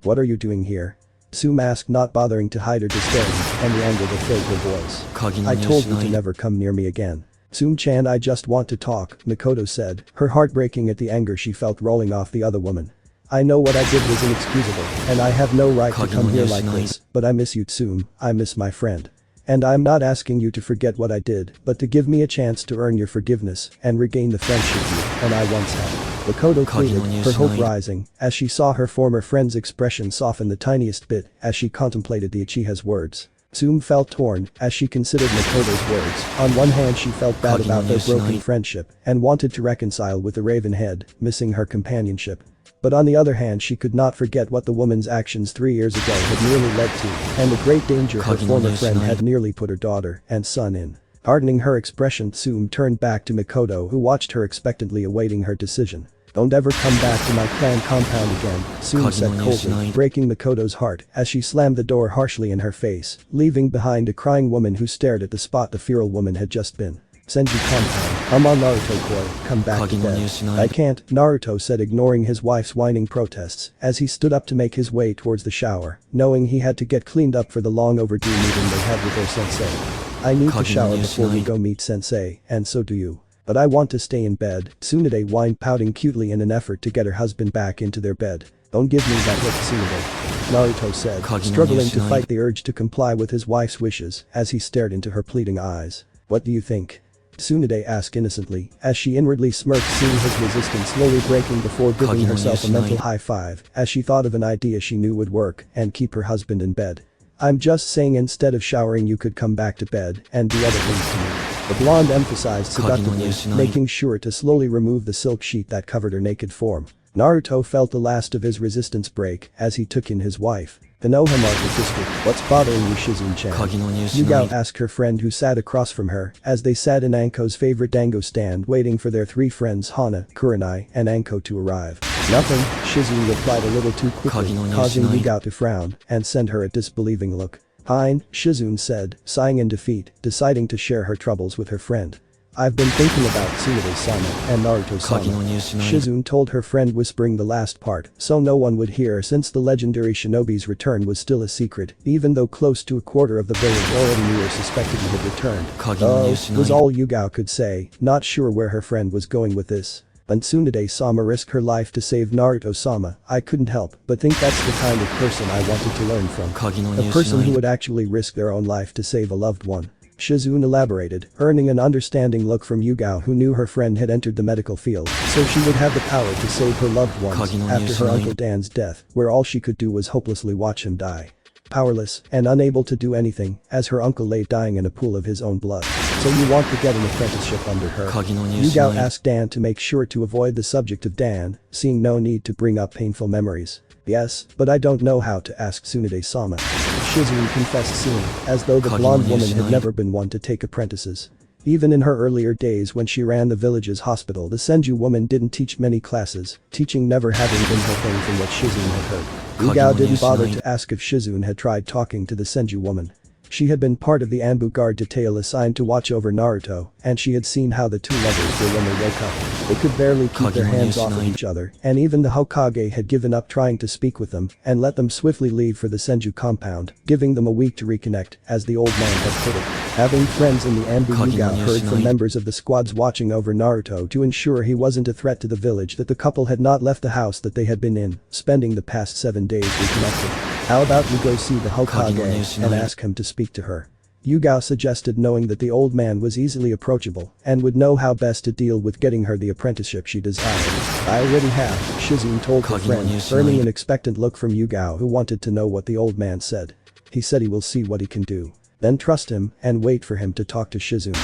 What are you doing here? Tsume asked, not bothering to hide her disdain and the anger that filled her voice. I told you to never come near me again. Tsume-chan, I just want to talk, Mikoto said, her heart breaking at the anger she felt rolling off the other woman. I know what I did was inexcusable, and I have no right to come here like this, but I miss you, Tsume, I miss my friend. And I'm not asking you to forget what I did, but to give me a chance to earn your forgiveness and regain the friendship you and I once had. Mikoto pleaded, her hope rising, as she saw her former friend's expression soften the tiniest bit as she contemplated the Uchiha's words. Tsume felt torn as she considered Mikoto's words. On one hand she felt bad about their broken friendship and wanted to reconcile with the Raven Head, missing her companionship. But on the other hand she could not forget what the woman's actions 3 years ago had nearly led to and the great danger her former friend had nearly put her daughter and son in. Hardening her expression, Tsume turned back to Mikoto, who watched her expectantly awaiting her decision. Don't ever come back to my clan compound again, Tsume said coldly, breaking Mikoto's heart as she slammed the door harshly in her face, leaving behind a crying woman who stared at the spot the feral woman had just been. Senju compound. I'm on Naruto-koi, come back to bed. I can't, Naruto said, ignoring his wife's whining protests as he stood up to make his way towards the shower, knowing he had to get cleaned up for the long overdue meeting they had with their sensei. I need to shower before we go meet sensei, and so do you. But I want to stay in bed, Tsunade whined, pouting cutely in an effort to get her husband back into their bed. Don't give me that look, Tsunade, Naruto said, struggling to fight the urge to comply with his wife's wishes as he stared into her pleading eyes. What do you think? Tsunade asked innocently as she inwardly smirked, seeing his resistance slowly breaking before giving herself a mental high five as she thought of an idea she knew would work and keep her husband in bed. I'm just saying, instead of showering you could come back to bed and do other things to me. The blonde emphasized seductively, making sure to slowly remove the silk sheet that covered her naked form. Naruto felt the last of his resistance break as he took in his wife. Konoha Market District. What's bothering you, Shizune-chan? Yugao asked her friend who sat across from her as they sat in Anko's favorite dango stand waiting for their three friends Hana, Kurenai, and Anko to arrive. Nothing, Shizune replied a little too quickly, causing Yugao to frown and send her a disbelieving look. Fine, Shizune said, sighing in defeat, deciding to share her troubles with her friend. I've been thinking about Tsunade-sama and Naruto-sama. Shizune told her friend, whispering the last part so no one would hear, since the legendary shinobi's return was still a secret, even though close to a quarter of the village already knew or suspected he had returned. Oh, was all Yugao could say, not sure where her friend was going with this. When Tsunade-sama risked her life to save Naruto-sama, I couldn't help but think that's the kind of person I wanted to learn from. A person who would actually risk their own life to save a loved one. Shizune elaborated, earning an understanding look from Yugao, who knew her friend had entered the medical field, so she would have the power to save her loved ones after her Uncle Dan's death, where all she could do was hopelessly watch him die. Powerless and unable to do anything as her uncle lay dying in a pool of his own blood. So you want to get an apprenticeship under her? Yugao asked Dan to make sure to avoid the subject of Dan, seeing no need to bring up painful memories. Yes, but I don't know how to ask Tsunade-sama. Shizune confessed soon, as though the blonde woman had never been one to take apprentices. Even in her earlier days when she ran the village's hospital, the Senju woman didn't teach many classes, teaching never having been her thing from what Shizune had heard. Yugao didn't bother to ask if Shizune had tried talking to the Senju woman. She had been part of the Anbu guard detail assigned to watch over Naruto, and she had seen how the two lovers were when they woke up. They could barely keep their hands off of each other, and even the Hokage had given up trying to speak with them and let them swiftly leave for the Senju compound, giving them a week to reconnect, as the old man had put it. Having friends in the Anbu, Yugao heard from members of the squads watching over Naruto to ensure he wasn't a threat to the village that the couple had not left the house that they had been in, spending the past 7 days reconnected. How about you go see the Hokage and ask him to speak to her? Yugao suggested, knowing that the old man was easily approachable and would know how best to deal with getting her the apprenticeship she desired. I already have, Shizune told her friend, earning an expectant look from Yugao, who wanted to know what the old man said. He said he will see what he can do. Then trust him and wait for him to talk to Shizune.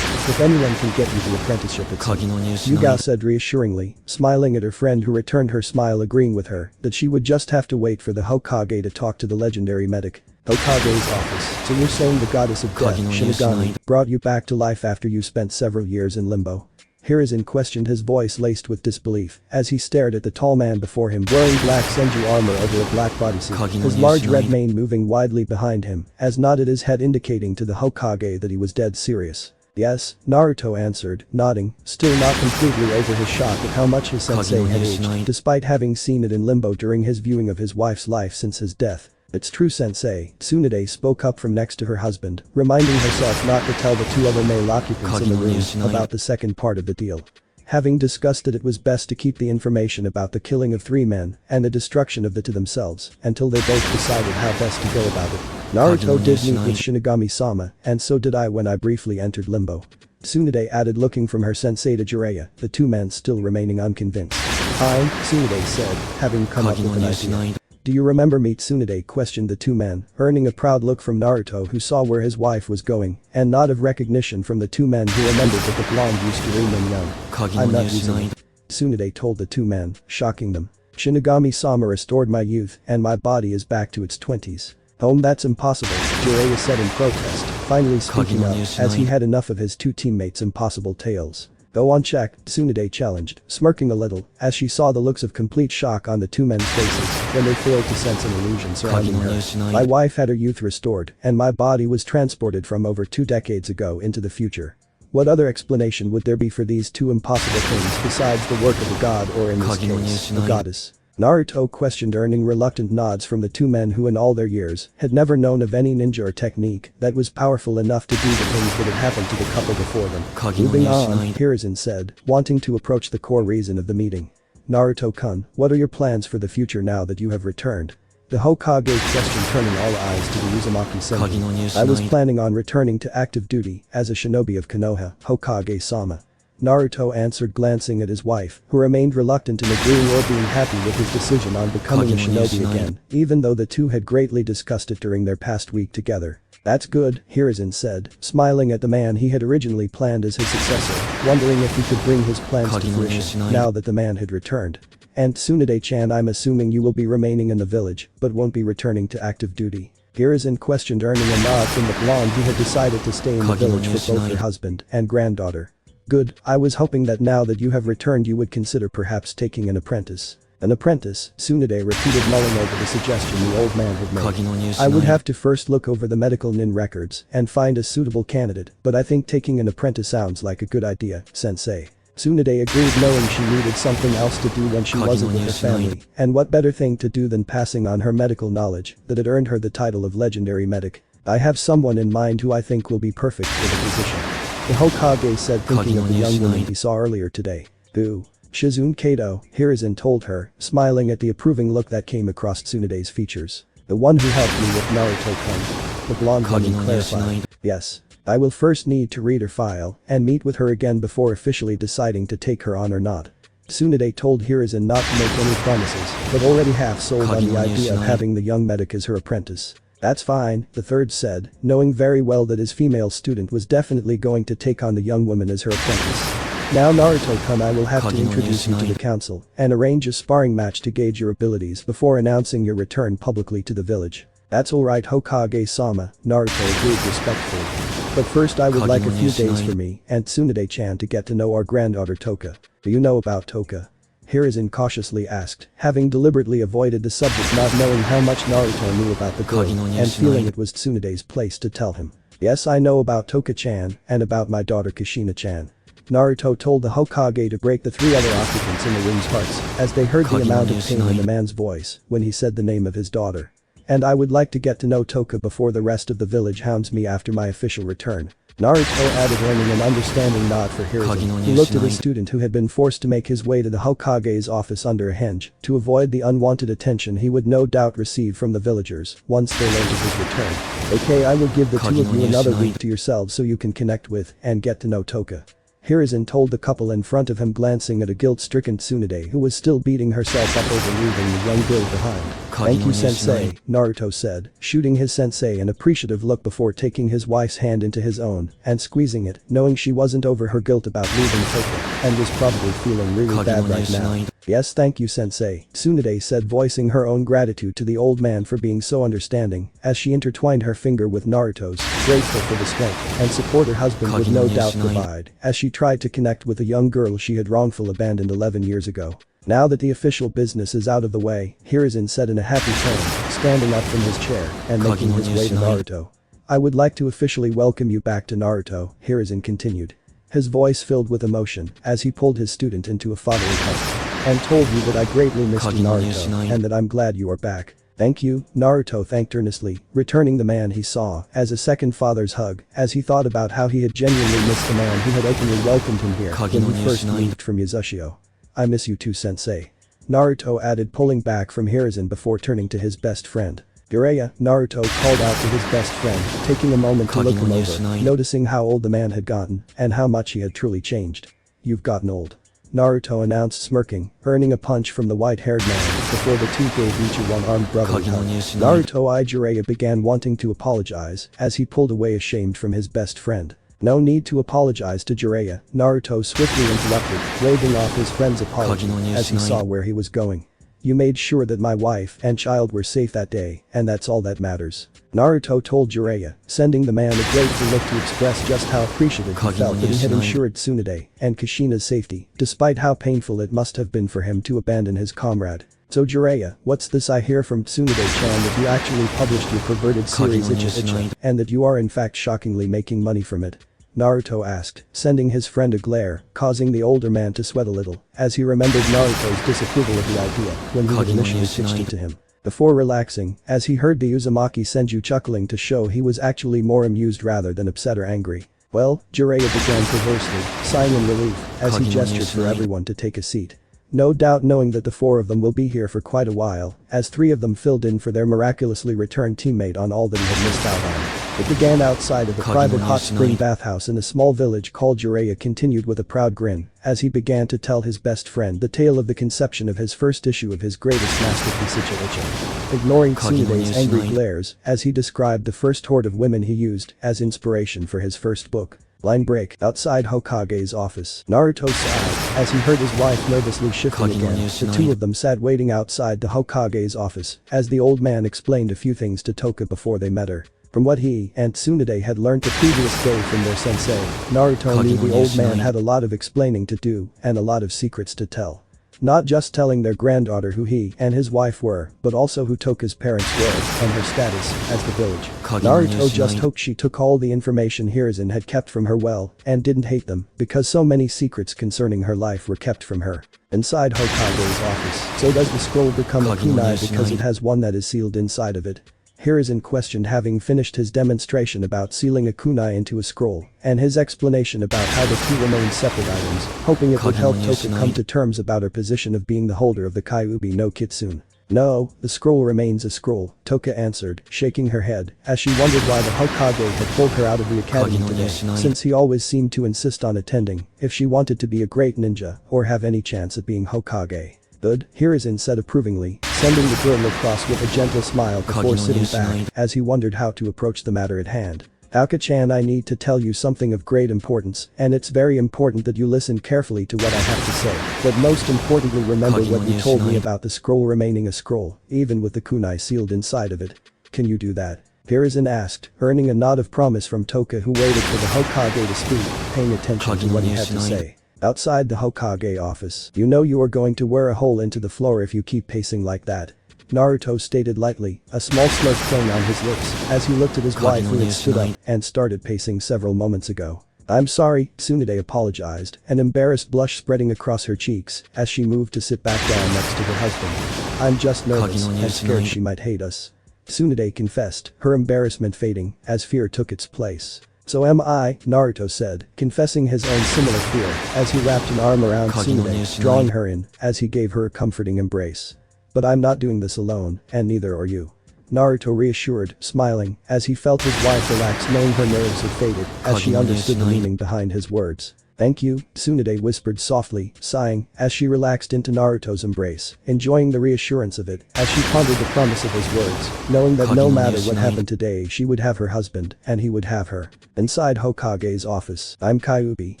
If anyone can get you the apprenticeship, it's him, Yugao said reassuringly, smiling at her friend, who returned her smile, agreeing with her that she would just have to wait for the Hokage to talk to the legendary medic. Hokage's office. So you're saying the goddess of death, Shinigami, brought you back to life after you spent several years in limbo? Hiruzen questioned, his voice laced with disbelief as he stared at the tall man before him, wearing black Senju armor over a black bodysuit, his large red mane moving widely behind him as nodded his head, indicating to the Hokage that he was dead serious. Yes, Naruto answered, nodding, still not completely over his shock at how much his sensei had aged, despite having seen it in limbo during his viewing of his wife's life since his death. It's true, sensei, Tsunade spoke up from next to her husband, reminding herself not to tell the two other male occupants in the room about the second part of the deal. Having discussed that it was best to keep the information about the killing of 3 men and the destruction of the to themselves until they both decided how best to go about it. Naruto did meet with Shinigami-sama, and so did I when I briefly entered limbo. Tsunade added, looking from her sensei to Jiraiya, the two men still remaining unconvinced. Fine, Tsunade said, having come up with an idea. Do you remember me? Tsunade questioned the two men, earning a proud look from Naruto, who saw where his wife was going, and nod of recognition from the two men, who remembered that the blonde used to remain young. I'm not using it, Tsunade told the two men, shocking them. Shinigami-sama restored my youth, and my body is back to its 20s. That's impossible, Jiraiya said in protest, finally speaking up, as he had enough of his two teammates' impossible tales. Go on, check, Tsunade challenged, smirking a little as she saw the looks of complete shock on the two men's faces when they failed to sense an illusion surrounding her. My wife had her youth restored, and my body was transported from over 2 decades ago into the future. What other explanation would there be for these two impossible things besides the work of a god or in this case, a goddess? Naruto questioned, earning reluctant nods from the two men who in all their years had never known of any ninja or technique that was powerful enough to do the things that had happened to the couple before them. Moving on, Hiruzen said, wanting to approach the core reason of the meeting. Naruto-kun, what are your plans for the future now that you have returned? The Hokage questioned, turning all eyes to the Uzumaki sensei. I was planning on returning to active duty as a shinobi of Konoha, Hokage-sama. Naruto answered, glancing at his wife, who remained reluctant in agreeing or being happy with his decision on becoming a shinobi again, even though the two had greatly discussed it during their past week together. That's good, Hiruzen said, smiling at the man he had originally planned as his successor, wondering if he could bring his plans to fruition now that the man had returned. And Tsunade-chan, I'm assuming you will be remaining in the village, but won't be returning to active duty. Hiruzen questioned, earning a nod from the blonde who had decided to stay in the village for both her husband and granddaughter. Good, I was hoping that now that you have returned you would consider perhaps taking an apprentice. An apprentice, Tsunade repeated, mulling over the suggestion the old man had made. I would have to first look over the medical nin records and find a suitable candidate, but I think taking an apprentice sounds like a good idea, sensei. Tsunade agreed, knowing she needed something else to do when she wasn't with her family, and what better thing to do than passing on her medical knowledge that had earned her the title of legendary medic. I have someone in mind who I think will be perfect for the position. The Hokage said, thinking of the young woman he saw earlier today. Who? Shizune Kato, Hiruzen told her, smiling at the approving look that came across Tsunade's features. The one who helped me with Naruto-kun. The blonde woman clarified. Yes. I will first need to read her file and meet with her again before officially deciding to take her on or not. Tsunade told Hiruzen not to make any promises, but already half sold on the idea of having the young medic as her apprentice. That's fine, the third said, knowing very well that his female student was definitely going to take on the young woman as her apprentice. Now Naruto-kun, I will have to introduce you to the council and arrange a sparring match to gauge your abilities before announcing your return publicly to the village. That's alright, Hokage-sama, Naruto agreed respectfully. But first I would like a few days for me and Tsunade-chan to get to know our granddaughter Toka. Do you know about Toka? Hiruzen cautiously asked, having deliberately avoided the subject, not knowing how much Naruto knew about the girl and feeling it was Tsunade's place to tell him. Yes, I know about Toka-chan and about my daughter Kushina-chan. Naruto told the Hokage to break the three other occupants in the room's hearts as they heard the amount of pain in the man's voice when he said the name of his daughter. And I would like to get to know Toka before the rest of the village hounds me after my official return. Naruto added, earning an understanding nod for Hiruzen. He looked at the student who had been forced to make his way to the Hokage's office under a henge to avoid the unwanted attention he would no doubt receive from the villagers once they learned of his return. Okay, I will give the two of you another week to yourselves so you can connect with and get to know Toka. Hiruzen told the couple in front of him, glancing at a guilt-stricken Tsunade who was still beating herself up over leaving the young girl behind. Thank you, sensei, Naruto said, shooting his sensei an appreciative look before taking his wife's hand into his own and squeezing it, knowing she wasn't over her guilt about leaving Toka and was probably feeling really bad right now. Yes, thank you, sensei, Tsunade said, voicing her own gratitude to the old man for being so understanding as she intertwined her finger with Naruto's, grateful for the strength and support her husband would no doubt provide as she tried to connect with a young girl she had wrongfully abandoned 11 years ago. Now that the official business is out of the way, Hiruzen said in a happy tone, standing up from his chair and making his way to Naruto. I would like to officially welcome you back to Naruto, Hiruzen continued. His voice filled with emotion as he pulled his student into a fatherly hug. And told you that I greatly missed you, Naruto, and that I'm glad you are back. Thank you, Naruto thanked earnestly, returning the man he saw as a second father's hug as he thought about how he had genuinely missed the man who had openly welcomed him here when he first moved from Yazushio. I miss you too, sensei. Naruto added, pulling back from Hiruzen before turning to his best friend. Jiraiya, Naruto called out to his best friend, taking a moment to look him over, noticing how old the man had gotten and how much he had truly changed. You've gotten old, Naruto announced, smirking, earning a punch from the white-haired man before the two gave each a one-armed brotherly hug. Naruto eyed Jiraiya, began wanting to apologize as he pulled away ashamed from his best friend. No need to apologize to Jiraiya, Naruto swiftly interrupted, waving off his friend's apology as he saw where he was going. You made sure that my wife and child were safe that day, and that's all that matters, Naruto told Jiraiya, sending the man a grateful look to express just how appreciative he felt that he had ensured Tsunade and Kushina's safety, despite how painful it must have been for him to abandon his comrade. So Jiraiya, what's this I hear from Tsunade-chan that you actually published your perverted series Icha Icha, and that you are in fact shockingly making money from it? Naruto asked, sending his friend a glare, causing the older man to sweat a little, as he remembered Naruto's disapproval of the idea when he had initially pitched it to him. Before relaxing, as he heard the Uzumaki Senju chuckling to show he was actually more amused rather than upset or angry. Well, Jiraiya began perversely, sighing in relief, as he gestured for everyone to take a seat. No doubt knowing that the four of them will be here for quite a while, as three of them filled in for their miraculously returned teammate on all that he had missed out on. It began outside of a private hot spring bathhouse in a small village called Jiraiya continued with a proud grin, as he began to tell his best friend the tale of the conception of his first issue of his greatest masterpiece Ichi-Ichi. Ignoring Tsunade's angry glares, as he described the first horde of women he used as inspiration for his first book. Line break. Outside Hokage's office, Naruto sighed as he heard his wife nervously shifting again. The two of them sat waiting outside the Hokage's office as the old man explained a few things to Toka before they met her. From what he and Tsunade had learned the previous day from their sensei, Naruto knew the old man had a lot of explaining to do and a lot of secrets to tell. Not just telling their granddaughter who he and his wife were, but also who Toka's parents were and her status as the village. Naruto just hoped she took all the information Hiruzen had kept from her well and didn't hate them because so many secrets concerning her life were kept from her. Inside Hokage's office, so does the scroll become a kunai because it has one that is sealed inside of it? Hiruzen questioned having finished his demonstration about sealing a kunai into a scroll, and his explanation about how the two remain separate items, hoping it would help Toka come to terms about her position of being the holder of the Kyuubi no Kitsune. No, the scroll remains a scroll, Toka answered, shaking her head, as she wondered why the Hokage had pulled her out of the academy today, since he always seemed to insist on attending if she wanted to be a great ninja or have any chance at being Hokage. Good, Hiruzen said approvingly, sending the girl across with a gentle smile before sitting back as he wondered how to approach the matter at hand. Aoka-chan, I need to tell you something of great importance, and it's very important that you listen carefully to what I have to say, but most importantly remember what you told me about the scroll remaining a scroll, even with the kunai sealed inside of it. Can you do that? Hiruzen asked, earning a nod of promise from Toka who waited for the Hokage to speak, paying attention to what he had to say. Outside the Hokage office, you know you are going to wear a hole into the floor if you keep pacing like that. Naruto stated lightly, a small smirk playing on his lips as he looked at his wife who had stood up and started pacing several moments ago. I'm sorry, Tsunade apologized, an embarrassed blush spreading across her cheeks as she moved to sit back down next to her husband. I'm just nervous and scared she might hate us. Tsunade confessed, her embarrassment fading as fear took its place. So am I, Naruto said, confessing his own similar fear as he wrapped an arm around Tsunade, drawing her in as he gave her a comforting embrace. But I'm not doing this alone, and neither are you. Naruto reassured, smiling, as he felt his wife relax knowing her nerves had faded as she understood the meaning behind his words. Thank you, Tsunade whispered softly, sighing, as she relaxed into Naruto's embrace, enjoying the reassurance of it as she pondered the promise of his words, knowing that no matter what happened today she would have her husband and he would have her. Inside Hokage's office, I'm Kyuubi.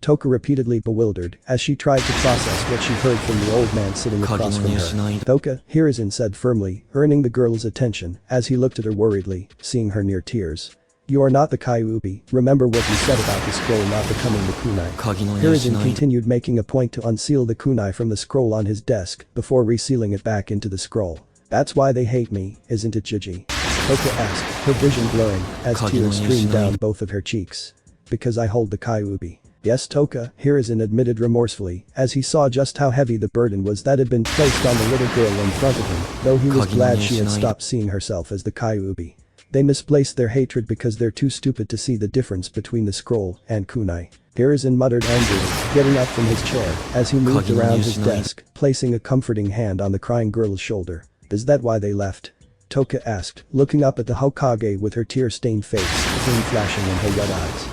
Toka repeatedly bewildered as she tried to process what she heard from the old man sitting across from her. Toka, Hiruzen said firmly, earning the girl's attention as he looked at her worriedly, seeing her near tears. You are not the Kyuubi, remember what you said about the scroll not becoming the kunai. Hiruzen continued making a point to unseal the kunai from the scroll on his desk before resealing it back into the scroll. That's why they hate me, isn't it Gigi? Toka asked, her vision blurring as tears streamed down both of her cheeks. Because I hold the Kyuubi. Yes Toka, Hiruzen admitted remorsefully as he saw just how heavy the burden was that had been placed on the little girl in front of him, though he was glad she had stopped seeing herself as the Kyuubi. They misplaced their hatred because they're too stupid to see the difference between the scroll and kunai. Hiruzen muttered angrily, getting up from his chair as he moved around his desk, placing a comforting hand on the crying girl's shoulder. Is that why they left? Toka asked, looking up at the Hokage with her tear-stained face, pain flashing in her red eyes.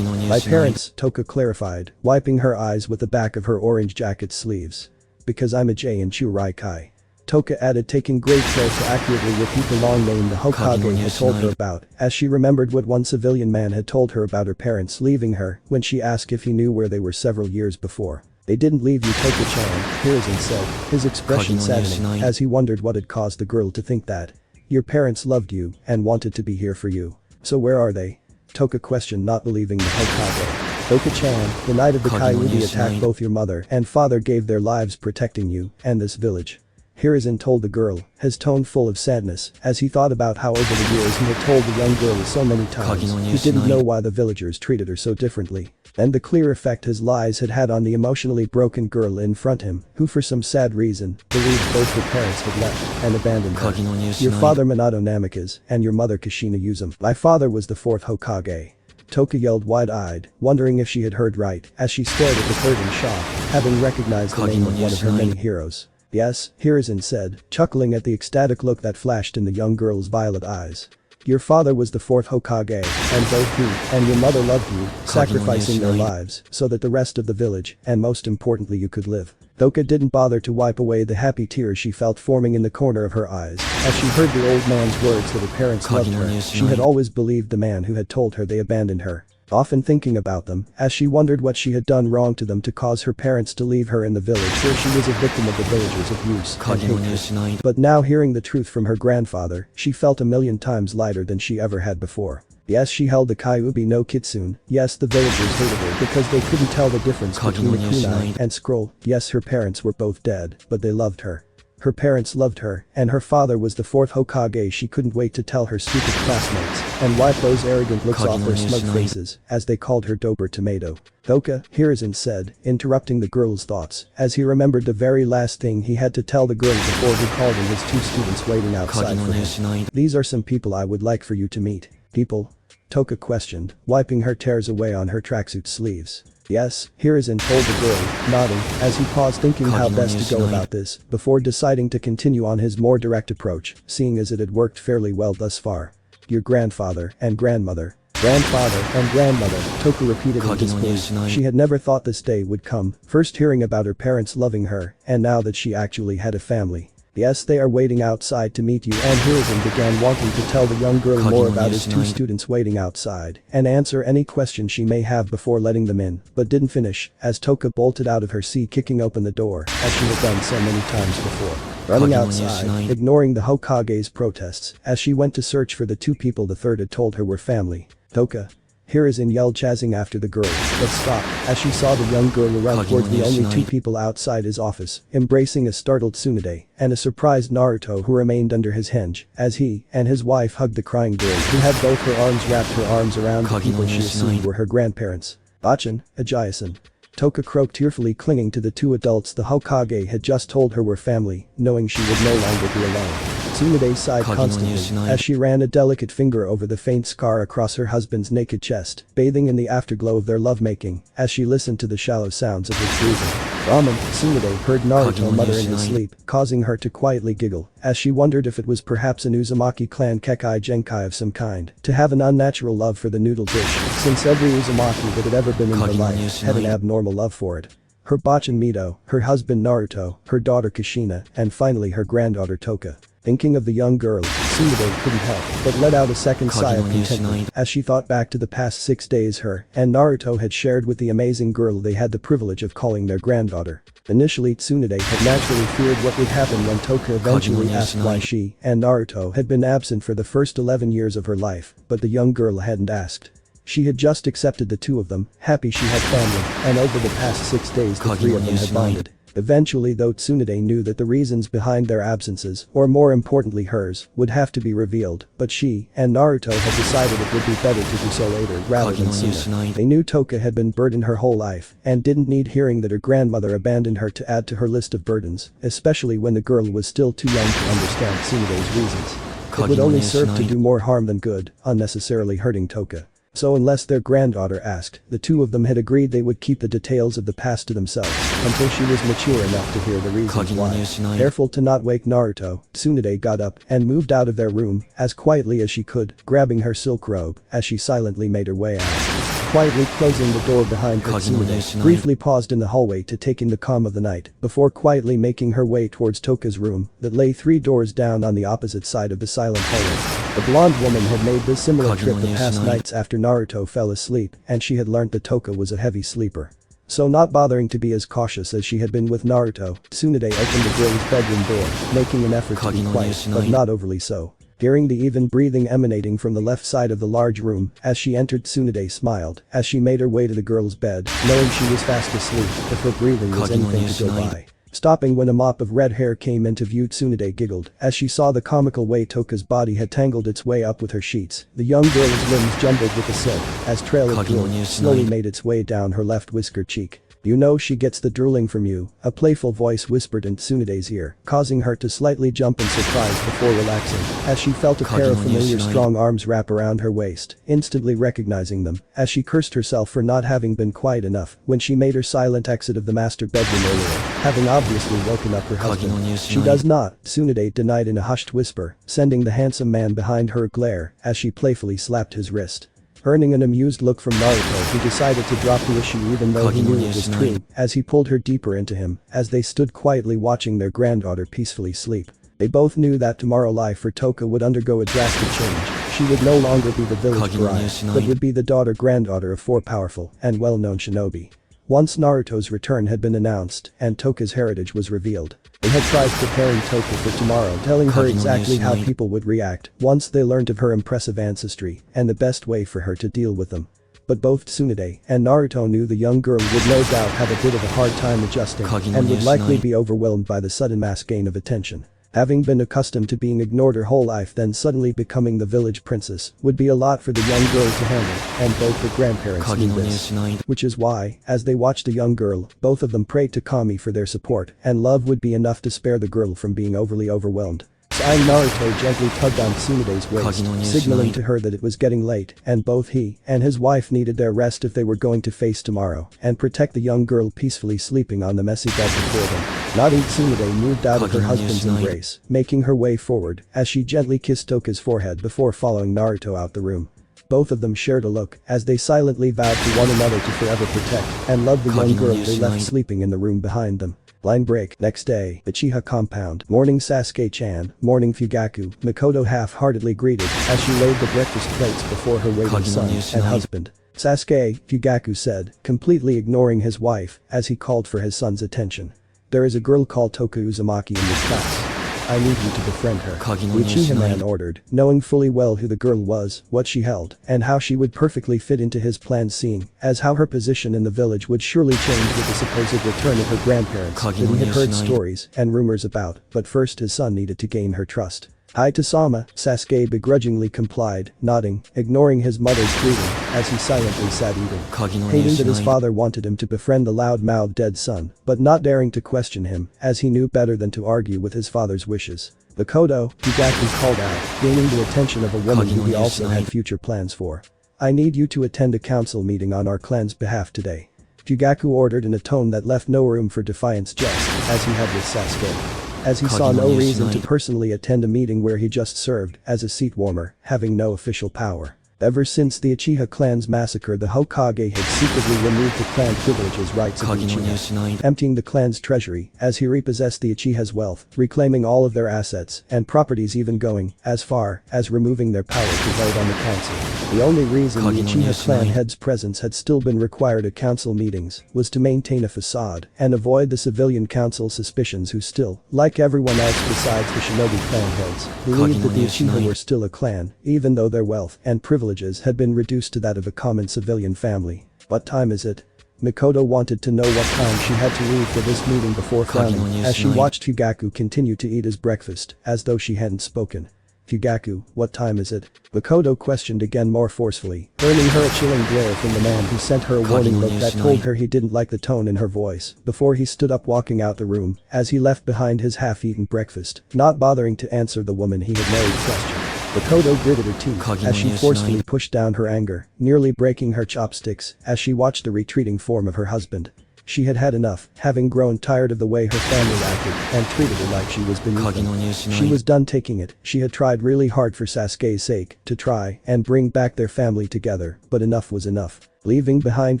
My parents, Toka clarified, wiping her eyes with the back of her orange jacket sleeves. Because I'm a J in Churaikai. Toka added, taking great care to accurately repeat the long name the Hokage had told her about, as she remembered what one civilian man had told her about her parents leaving her when she asked if he knew where they were several years before. They didn't leave you Toka-chan, Hiruzen said, his expression saddening as he wondered what had caused the girl to think that. Your parents loved you and wanted to be here for you. So where are they? Toka questioned, not believing the Hokage. Toka-chan, the night of the Kyuubi attack both your mother and father gave their lives protecting you and this village. Hiruzen told the girl, his tone full of sadness, as he thought about how over the years he had told the young girl so many times he didn't know why the villagers treated her so differently. And the clear effect his lies had had on the emotionally broken girl in front of him, who for some sad reason, believed both her parents had left and abandoned her. Your father Minato Namikaze, and your mother Kushina. My father was the fourth Hokage. Toka yelled wide-eyed, wondering if she had heard right, as she stared at the third in shock, having recognized the name of one of her many heroes. Yes, Hiruzen said, chuckling at the ecstatic look that flashed in the young girl's violet eyes. Your father was the fourth Hokage, and both he and your mother loved you, sacrificing their lives so that the rest of the village, and most importantly you could live. Toka didn't bother to wipe away the happy tears she felt forming in the corner of her eyes as she heard the old man's words that her parents loved her. She had always believed the man who had told her they abandoned her. Often thinking about them, as she wondered what she had done wrong to them to cause her parents to leave her in the village where she was a victim of the villagers' abuse and hatred. But now hearing the truth from her grandfather, she felt a million times lighter than she ever had before. Yes, she held the Kyuubi no Kitsune. Yes, the villagers hated her because they couldn't tell the difference between a kunai and scroll. Yes, her parents were both dead, but they loved her. Her parents loved her, and her father was the fourth Hokage. She couldn't wait to tell her stupid classmates and wipe those arrogant looks off their smug faces, as they called her Dober Tomato. Toka, Hiruzen said, interrupting the girl's thoughts, as he remembered the very last thing he had to tell the girl before he called in his two students waiting outside for him. These are some people I would like for you to meet. People? Toka questioned, wiping her tears away on her tracksuit sleeves. Yes, Hiruzen told the girl, nodding, as he paused thinking how best to go about this, before deciding to continue on his more direct approach, seeing as it had worked fairly well thus far. Your grandfather and grandmother. Grandfather and grandmother, Toka repeated in disbelief. She had never thought this day would come, first hearing about her parents loving her, and now that she actually had a family. Yes, they are waiting outside to meet you, and Hiruzen began wanting to tell the young girl more about his two students waiting outside and answer any questions she may have before letting them in, but didn't finish as Toka bolted out of her seat, kicking open the door as she had done so many times before. Running outside, ignoring the Hokage's protests as she went to search for the two people the third had told her were family. Toka. Hiruzen yelled, chasing after the girl, but stopped as she saw the young girl run towards the only two people outside his office, embracing a startled Tsunade and a surprised Naruto who remained under his hinge as he and his wife hugged the crying girl who had both her arms wrapped her arms around the people she assumed were her grandparents. Bachan, Ajayasan. Toka croaked, tearfully clinging to the two adults the Hokage had just told her were family, knowing she would no longer be alone. Tsunade sighed constantly as she ran a delicate finger over the faint scar across her husband's naked chest, bathing in the afterglow of their lovemaking as she listened to the shallow sounds of his breathing. Ramen, Tsunade heard Naruto mutter in his sleep, causing her to quietly giggle as she wondered if it was perhaps an Uzumaki clan Kekai Genkai of some kind to have an unnatural love for the noodle dish, since every Uzumaki that had ever been in her life had an abnormal love for it. Her Bachan Mito, her husband Naruto, her daughter Kushina, and finally her granddaughter Toka. Thinking of the young girl, Tsunade couldn't help but let out a second sigh of contentment as she thought back to the past 6 days her and Naruto had shared with the amazing girl they had the privilege of calling their granddaughter. Initially, Tsunade had naturally feared what would happen when Toka eventually asked why she and Naruto had been absent for the first 11 years of her life, but the young girl hadn't asked. She had just accepted the two of them, happy she had family, and over the past 6 days the three of them had bonded. Eventually, though, Tsunade knew that the reasons behind their absences, or more importantly hers, would have to be revealed, but she and Naruto had decided it would be better to do so later rather than sooner. They knew Toka had been burdened her whole life and didn't need hearing that her grandmother abandoned her to add to her list of burdens, especially when the girl was still too young to understand Tsunade's reasons. It would only serve to do more harm than good, unnecessarily hurting Toka. So unless their granddaughter asked, the two of them had agreed they would keep the details of the past to themselves until she was mature enough to hear the reasons why. Careful to not wake Naruto, Tsunade got up and moved out of their room as quietly as she could, grabbing her silk robe as she silently made her way out. Quietly closing the door behind her, Tsunade briefly paused in the hallway to take in the calm of the night before quietly making her way towards Toka's room that lay 3 doors down on the opposite side of the silent hallway. The blonde woman had made this similar trip the past nights after Naruto fell asleep, and she had learnt that Toka was a heavy sleeper. So not bothering to be as cautious as she had been with Naruto, Tsunade opened the girl's bedroom door, making an effort to be quiet, but not overly so. Hearing the even breathing emanating from the left side of the large room, as she entered, Tsunade smiled as she made her way to the girl's bed, knowing she was fast asleep if her breathing was anything to go by. Stopping when a mop of red hair came into view. Tsunade giggled as she saw the comical way Toka's body had tangled its way up with her sheets. The young girl's limbs jumbled with the silk as trail of drool slowly made its way down her left whisker cheek. You know she gets the drooling from you, a playful voice whispered in Tsunade's ear, causing her to slightly jump in surprise before relaxing, as she felt a pair of familiar strong arms wrap around her waist, instantly recognizing them, as she cursed herself for not having been quiet enough when she made her silent exit of the master bedroom earlier, having obviously woken up her husband. She does not, Tsunade denied in a hushed whisper, sending the handsome man behind her a glare as she playfully slapped his wrist. Earning an amused look from Naruto, who decided to drop the issue even though he knew it was true, as he pulled her deeper into him, as they stood quietly watching their granddaughter peacefully sleep. They both knew that tomorrow life for Toka would undergo a drastic change. She would no longer be the village bride, but would be the granddaughter of 4 powerful and well-known shinobi. Once Naruto's return had been announced and Toka's heritage was revealed, they had tried preparing Toka for tomorrow, telling her exactly how people would react once they learned of her impressive ancestry and the best way for her to deal with them. But both Tsunade and Naruto knew the young girl would no doubt have a bit of a hard time adjusting and would likely be overwhelmed by the sudden mass gain of attention. Having been accustomed to being ignored her whole life, then suddenly becoming the village princess would be a lot for the young girl to handle, and both her grandparents knew this. Which is why, as they watched the young girl, both of them prayed to Kami for their support, and love would be enough to spare the girl from being overly overwhelmed. Sighing, Naruto gently tugged on Tsunade's waist, signaling to her that it was getting late, and both he and his wife needed their rest if they were going to face tomorrow and protect the young girl peacefully sleeping on the messy bed before them. Nodding, Tsunade moved out of her husband's embrace, making her way forward as she gently kissed Toka's forehead before following Naruto out the room. Both of them shared a look as they silently vowed to one another to forever protect and love the young girl they left sleeping in the room behind them. Line break. Next day, Uchiha compound. Morning, Sasuke-chan. Morning, Fugaku. Mikoto half-heartedly greeted as she laid the breakfast plates before her waiting son and husband. Sasuke, Fugaku said, completely ignoring his wife as he called for his son's attention. There is a girl called Uzumaki in this class. I need you to befriend her, the Uchiha man ordered, knowing fully well who the girl was, what she held, and how she would perfectly fit into his plans, seeing as how her position in the village would surely change with the supposed return of her grandparents that he had heard stories and rumors about, but first his son needed to gain her trust. Akio-Sama, Sasuke begrudgingly complied, nodding, ignoring his mother's greeting as he silently sat eating, hating that his father wanted him to befriend the loud-mouthed dead son, but not daring to question him as he knew better than to argue with his father's wishes. Mikoto, Fugaku called out, gaining the attention of a woman who he also had future plans for. I need you to attend a council meeting on our clan's behalf today. Fugaku ordered in a tone that left no room for defiance, just as he had with Sasuke. As he saw no reason to personally attend a meeting where he just served as a seat warmer, having no official power. Ever since the Uchiha clan's massacre, the Hokage had secretly removed the clan privileges rights of the Uchiha, emptying the clan's treasury as he repossessed the Uchiha's wealth, reclaiming all of their assets and properties, even going as far as removing their power to vote on the council. The only reason the Uchiha clan head's presence had still been required at council meetings was to maintain a facade and avoid the civilian council suspicions, who still, like everyone else besides the shinobi clan heads, believed that the Uchiha were still a clan, even though their wealth and privileges had been reduced to that of a common civilian family. What time is it? Mikoto wanted to know what time she had to leave for this meeting before frowning as she watched Fugaku continue to eat his breakfast as though she hadn't spoken. Fugaku, what time is it? Mikoto questioned again more forcefully, earning her a chilling glare from the man who sent her a warning look that told her he didn't like the tone in her voice before he stood up, walking out the room as he left behind his half-eaten breakfast, not bothering to answer the woman he had married question. Mikoto gritted her teeth as she forcefully pushed down her anger, nearly breaking her chopsticks as she watched the retreating form of her husband. She had had enough, having grown tired of the way her family acted and treated her like she was beneath them. She was done taking it. She had tried really hard for Sasuke's sake to try and bring back their family together, but enough was enough. Leaving behind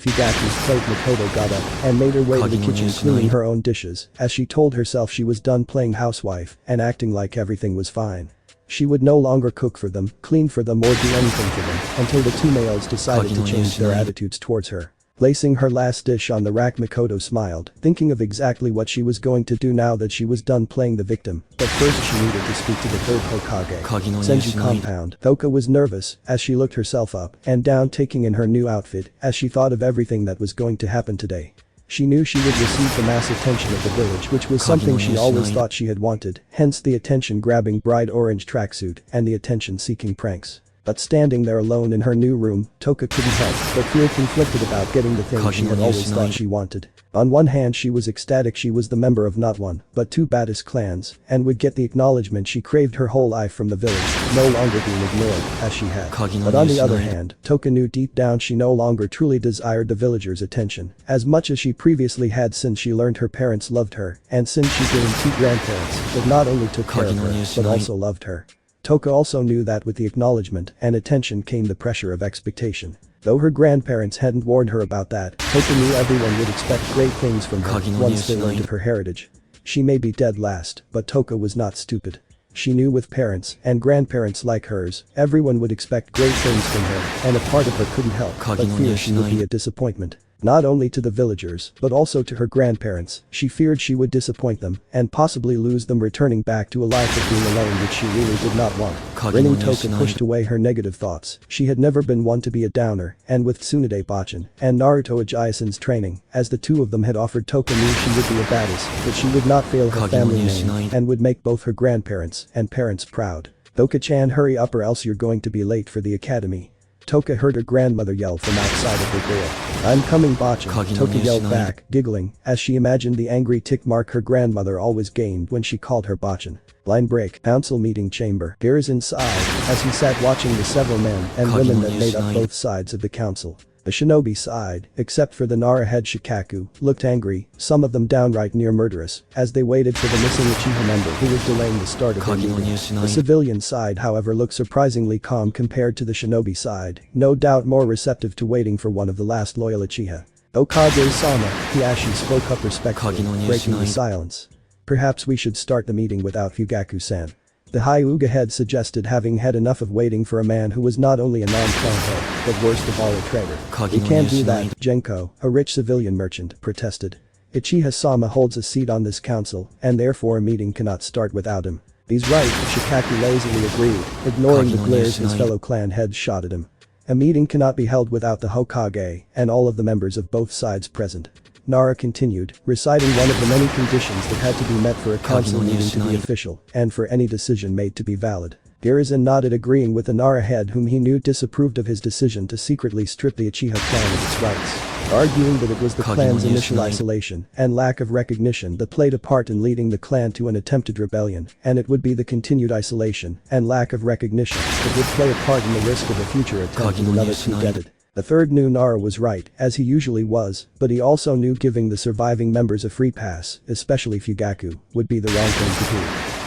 Fugaku's plate, Mikoto got up and made her way to the kitchen, cleaning her own dishes as she told herself she was done playing housewife and acting like everything was fine. She would no longer cook for them, clean for them, or do anything for them until the two males decided to change their attitudes towards her. Placing her last dish on the rack, Mikoto smiled, thinking of exactly what she was going to do now that she was done playing the victim, but first she needed to speak to the third Hokage. Senju compound. Thoka was nervous as she looked herself up and down, taking in her new outfit as she thought of everything that was going to happen today. She knew she would receive the mass attention of the village, which was something she always thought she had wanted, hence the attention-grabbing bright orange tracksuit and the attention-seeking pranks. But standing there alone in her new room, Toka couldn't help but feel conflicted about getting the thing she had always thought she wanted. On one hand, she was ecstatic she was the member of not one, but two baddest clans, and would get the acknowledgement she craved her whole life from the village, no longer being ignored, as she had. But on the other hand, Toka knew deep down she no longer truly desired the villagers' attention, as much as she previously had since she learned her parents loved her, and since she gained two grandparents that not only took care of her, but also loved her. Toka also knew that with the acknowledgement and attention came the pressure of expectation. Though her grandparents hadn't warned her about that, Toka knew everyone would expect great things from her once they learned of her heritage. She may be dead last, but Toka was not stupid. She knew with parents and grandparents like hers, everyone would expect great things from her, and a part of her couldn't help but fear she would be a disappointment. Not only to the villagers, but also to her grandparents, she feared she would disappoint them, and possibly lose them, returning back to a life of being alone which she really did not want. Grinning, Toka pushed away her negative thoughts. She had never been one to be a downer, and with Tsunade Bachin and Naruto Ajayasen's training, as the two of them had offered, Toka knew she would be a badass, but she would not fail her family name, and would make both her grandparents and parents proud. Toka-chan, hurry up or else you're going to be late for the academy. Toka heard her grandmother yell from outside of her door. I'm coming, Bachin, Toka yelled back, giggling, as she imagined the angry tick mark her grandmother always gained when she called her Bachin. Line break. Council meeting chamber. Here's inside, as he sat watching the several men and women that made up both sides of the council. The shinobi side, except for the Nara head Shikaku, looked angry, some of them downright near murderous, as they waited for the missing Uchiha member who was delaying the start of their meeting. The civilian side, however, looked surprisingly calm compared to the shinobi side, no doubt more receptive to waiting for one of the last loyal Uchiha. Akio-Sama, Hiashi spoke up respectfully, breaking the silence. Perhaps we should start the meeting without Fugaku-san. The Hyuga head suggested, having had enough of waiting for a man who was not only a non-clan head, but worst of all a traitor. We can't do that, Genko, a rich civilian merchant, protested. Uchiha-sama holds a seat on this council, and therefore a meeting cannot start without him. He's right, Shikaku lazily agreed, ignoring the glares his fellow clan heads shot at him. A meeting cannot be held without the Hokage and all of the members of both sides present. Nara continued, reciting one of the many conditions that had to be met for a council meeting to be official, and for any decision made to be valid. Hiruzen nodded, agreeing with the Nara head, whom he knew disapproved of his decision to secretly strip the Uchiha clan of its rights, arguing that it was the clan's initial isolation and lack of recognition that played a part in leading the clan to an attempted rebellion, and it would be the continued isolation and lack of recognition that would play a part in the risk of a future attempt at another coup d'etat. The third knew Nara was right, as he usually was, but he also knew giving the surviving members a free pass, especially Fugaku, would be the wrong thing to do.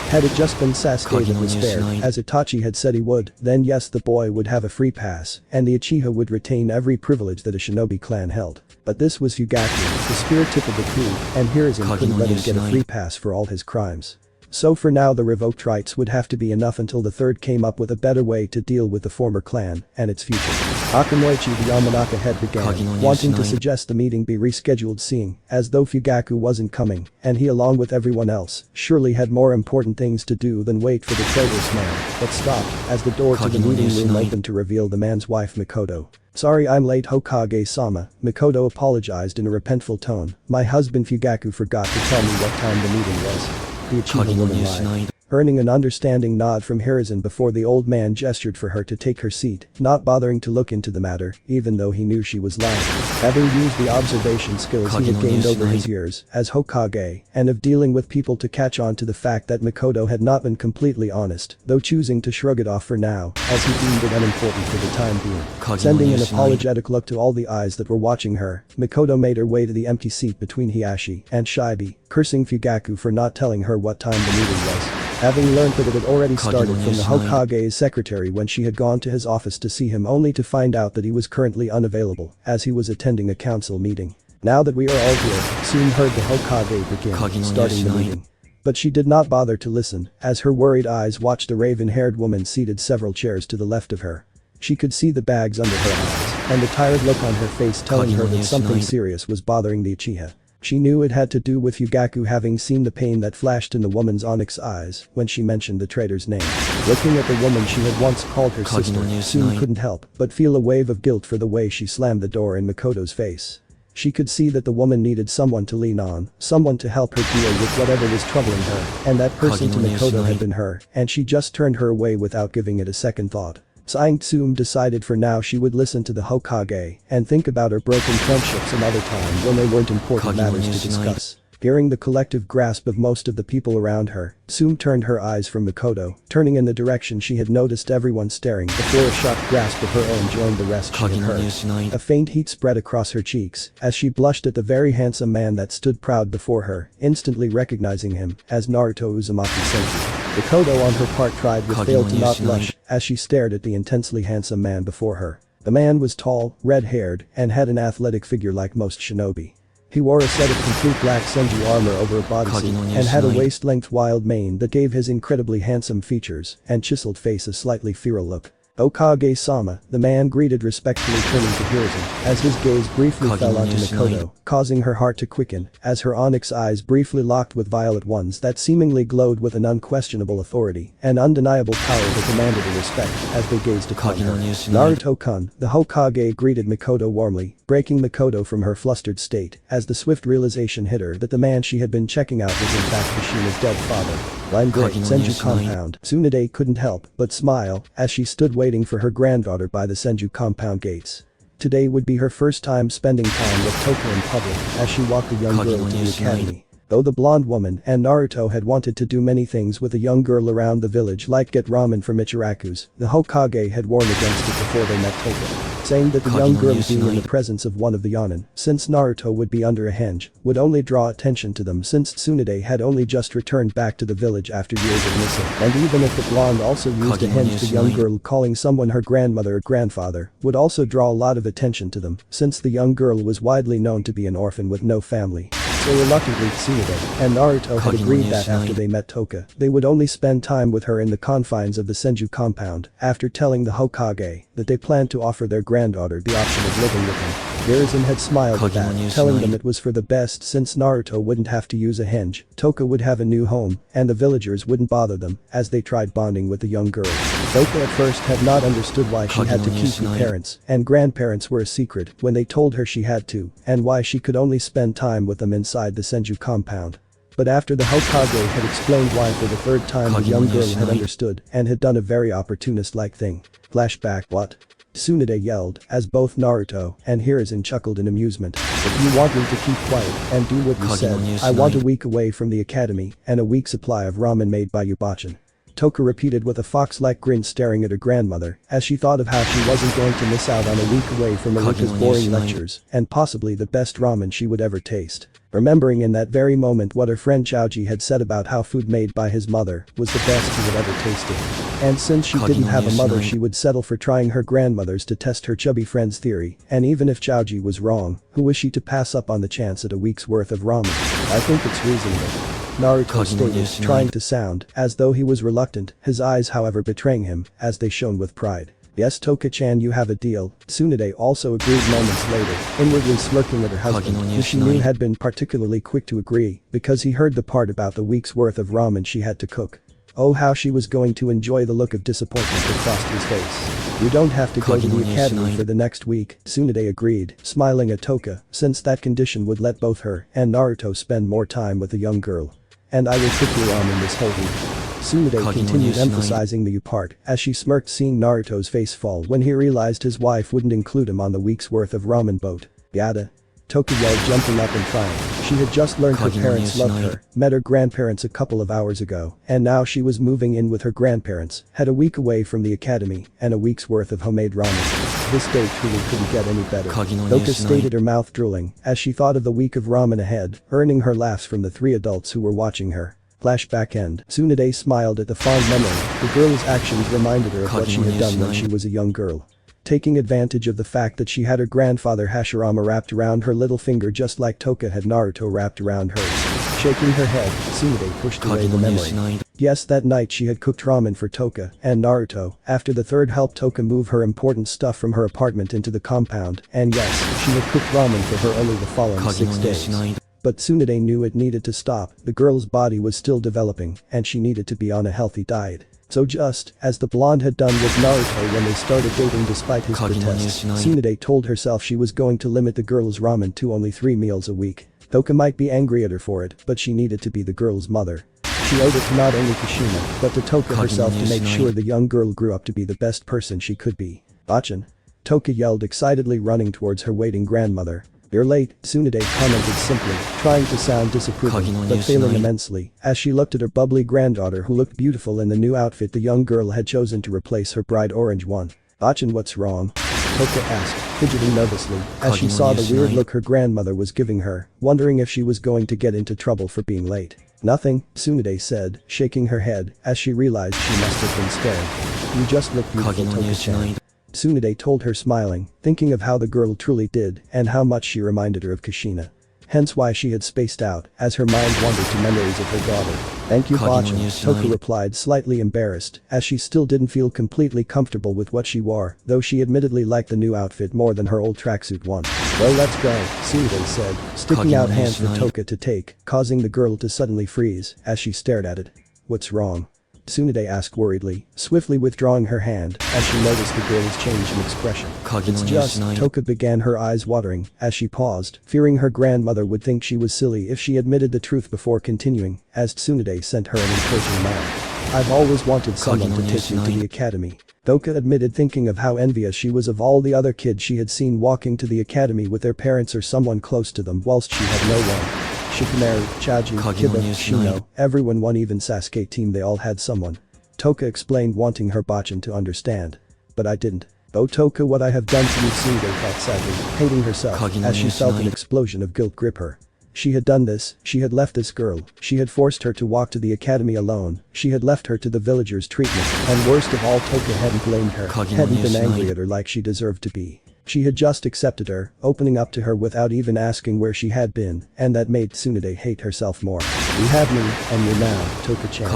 Had it just been Sasuke that was spared, as Itachi had said he would, then yes, the boy would have a free pass, and the Uchiha would retain every privilege that a shinobi clan held. But this was Fugaku, the spear tip of the coup, and Hiruzen couldn't let him get a free pass for all his crimes. So for now the revoked rights would have to be enough until the third came up with a better way to deal with the former clan and its future. Akinoichi, the Yamanaka head, began, wanting to suggest the meeting be rescheduled, seeing as though Fugaku wasn't coming, and he along with everyone else surely had more important things to do than wait for the traitorous man, but stopped as the door to the meeting room opened to reveal the man's wife Mikoto. Sorry I'm late, Hokage-sama, Mikoto apologized in a repentful tone. My husband Fugaku forgot to tell me what time the meeting was. The Uchiha woman lied, earning an understanding nod from Hiruzen before the old man gestured for her to take her seat, not bothering to look into the matter, even though he knew she was lying. Having used the observation skills he had gained over his years as Hokage, and of dealing with people, to catch on to the fact that Mikoto had not been completely honest, though choosing to shrug it off for now, as he deemed it unimportant for the time being. Sending an apologetic look to all the eyes that were watching her, Mikoto made her way to the empty seat between Hiashi and Shibi, cursing Fugaku for not telling her what time the meeting was. Having learned that it had already started from the Hokage's secretary when she had gone to his office to see him, only to find out that he was currently unavailable, as he was attending a council meeting. Now that we are all here, soon heard the Hokage begin, starting the meeting. But she did not bother to listen, as her worried eyes watched a raven-haired woman seated several chairs to the left of her. She could see the bags under her eyes, and the tired look on her face telling her that something serious was bothering the Uchiha. She knew it had to do with Fugaku, having seen the pain that flashed in the woman's onyx eyes when she mentioned the traitor's name. Looking at the woman she had once called her sister, soon couldn't help but feel a wave of guilt for the way she slammed the door in Mikoto's face. She could see that the woman needed someone to lean on, someone to help her deal with whatever was troubling her, and that person to Mikoto had been her, and she just turned her away without giving it a second thought. Sighing, Tsume decided for now she would listen to the Hokage and think about her broken friendships another time when they weren't important matters to discuss. Fearing the collective grasp of most of the people around her, Tsume turned her eyes from Mikoto, turning in the direction she had noticed everyone staring before a shocked grasp of her own joined the rest she had heard. A faint heat spread across her cheeks as she blushed at the very handsome man that stood proud before her, instantly recognizing him as Naruto Uzumaki Senju. Mikoto on her part tried but failed to not blush as she stared at the intensely handsome man before her. The man was tall, red-haired, and had an athletic figure like most shinobi. He wore a set of complete black Senju armor over a bodysuit and had a waist-length wild mane that gave his incredibly handsome features and chiseled face a slightly feral look. Akio-Sama, the man greeted respectfully, turning to Hiruzen as his gaze briefly fell onto Mikoto, causing her heart to quicken as her onyx eyes briefly locked with violet ones that seemingly glowed with an unquestionable authority and undeniable power that commanded her respect as they gazed upon her. Naruto-kun, the Hokage greeted Mikoto warmly, breaking Mikoto from her flustered state as the swift realization hit her that the man she had been checking out was in fact Kushina's dead father. Senju compound. Tsunade couldn't help but smile as she stood waiting for her granddaughter by the Senju compound gates. Today would be her first time spending time with Toka in public as she walked the young girl to the academy. Though the blonde woman and Naruto had wanted to do many things with a young girl around the village like get ramen from Ichiraku's, the Hokage had warned against it before they met Toka, saying that the young girl being in the presence of one of the Yonin, since Naruto would be under a henge, would only draw attention to them since Tsunade had only just returned back to the village after years of missing, and even if the blonde also used a henge, the young girl calling someone her grandmother or grandfather would also draw a lot of attention to them since the young girl was widely known to be an orphan with no family. So reluctantly Tsunade and Naruto had agreed that after they met Toka, they would only spend time with her in the confines of the Senju compound after telling the Hokage that they planned to offer their granddaughter the option of living with him. Hiruzen had smiled at that, telling them it was for the best since Naruto wouldn't have to use a henge, Toka would have a new home, and the villagers wouldn't bother them as they tried bonding with the young girl. Toka at first had not understood why she had to keep her parents and grandparents were a secret when they told her she had to, and why she could only spend time with them inside the Senju compound. But after the Hokage had explained why for the third time, the young girl had understood and had done a very opportunist-like thing. Flashback. What? Tsunade yelled as both Naruto and Hiruzen chuckled in amusement. If you want me to keep quiet and do what you said, I want a week away from the academy and a week's supply of ramen made by Yubachin. Toka repeated with a fox-like grin, staring at her grandmother as she thought of how she wasn't going to miss out on a week away from Marika's boring lectures and possibly the best ramen she would ever taste. Remembering in that very moment what her friend Chaoji had said about how food made by his mother was the best he had ever tasted. And since she didn't have a mother, she would settle for trying her grandmother's to test her chubby friend's theory, and even if Chaoji was wrong, who was she to pass up on the chance at a week's worth of ramen? I think it's reasonable, Naruto stated, trying to sound as though he was reluctant, his eyes however betraying him as they shone with pride. Yes, Toka-chan, you have a deal, Tsunade also agreed moments later, inwardly smirking at her husband, who she knew had been particularly quick to agree because he heard the part about the week's worth of ramen she had to cook. Oh, how she was going to enjoy the look of disappointment that crossed his face. You don't have to go to the academy for the next week, Tsunade agreed, smiling at Toka, since that condition would let both her and Naruto spend more time with the young girl. And I will cook your ramen this whole week. Tsunade continued, emphasizing the you part as she smirked, seeing Naruto's face fall when he realized his wife wouldn't include him on the week's worth of ramen boat. Yada. Toka yelled, jumping up in triumph. She had just learned her parents loved her, met her grandparents a couple of hours ago, and now she was moving in with her grandparents, had a week away from the academy, and a week's worth of homemade ramen. This day truly couldn't get any better, Toka stated, her mouth drooling as she thought of the week of ramen ahead, earning her laughs from the three adults who were watching her. Flashback end. Tsunade smiled at the fond memory. The girl's actions reminded her of what she had done when she was a young girl. Taking advantage of the fact that she had her grandfather Hashirama wrapped around her little finger just like Toka had Naruto wrapped around hers. Shaking her head, Tsunade pushed away the memory. Yes, that night she had cooked ramen for Toka and Naruto after the third helped Toka move her important stuff from her apartment into the compound, and yes, she had cooked ramen for her only the following 6 days. But Tsunade knew it needed to stop, the girl's body was still developing and she needed to be on a healthy diet. So just as the blonde had done with Naruto when they started dating despite his protests, Tsunade told herself she was going to limit the girl's ramen to only 3 meals a week. Toka might be angry at her for it, but she needed to be the girl's mother. She owed it to not only Kushina, but to Toka herself to make sure the young girl grew up to be the best person she could be. Bachan. Toka yelled excitedly, running towards her waiting grandmother. "You're late," Tsunade commented simply, trying to sound disapproving, but failing immensely, as she looked at her bubbly granddaughter who looked beautiful in the new outfit the young girl had chosen to replace her bright orange one. "Bachan, what's wrong?" Toka asked, fidgeting nervously, as she saw the weird look her grandmother was giving her, wondering if she was going to get into trouble for being late. "Nothing," Tsunade said, shaking her head, as she realized she must have been scared. "You just look beautiful, Toka-chan," Tsunade told her, smiling, thinking of how the girl truly did and how much she reminded her of Kushina. Hence why she had spaced out, as her mind wandered to memories of her daughter. "Thank you, Bachan," Toka replied, slightly embarrassed, as she still didn't feel completely comfortable with what she wore, though she admittedly liked the new outfit more than her old tracksuit one. "Well, let's go," Tsunade said, sticking out hands for Toka to take, causing the girl to suddenly freeze as she stared at it. "What's wrong?" Tsunade asked worriedly, swiftly withdrawing her hand as she noticed the girl's change in expression. "It's just," Toka began, her eyes watering, as she paused, fearing her grandmother would think she was silly if she admitted the truth before continuing, as Tsunade sent her an encouraging nod. "I've always wanted someone to take you to the academy," Toka admitted, thinking of how envious she was of all the other kids she had seen walking to the academy with their parents or someone close to them whilst she had no one. Shikamaru, Chaji, Kiba, Shino, everyone, one, even Sasuke team, they all had someone. Toka explained, wanting her Bachan to understand. "But I didn't. Oh Toka, what I have done to you," Tsunade thought sadly, hating herself as she felt an explosion of guilt grip her. She had done this, she had left this girl, she had forced her to walk to the academy alone, she had left her to the villagers' treatment, and worst of all, Toka hadn't blamed her, hadn't been angry at her like she deserved to be. She had just accepted her, opening up to her without even asking where she had been, and that made Tsunade hate herself more. "You had me, and you're now, Toka-chan.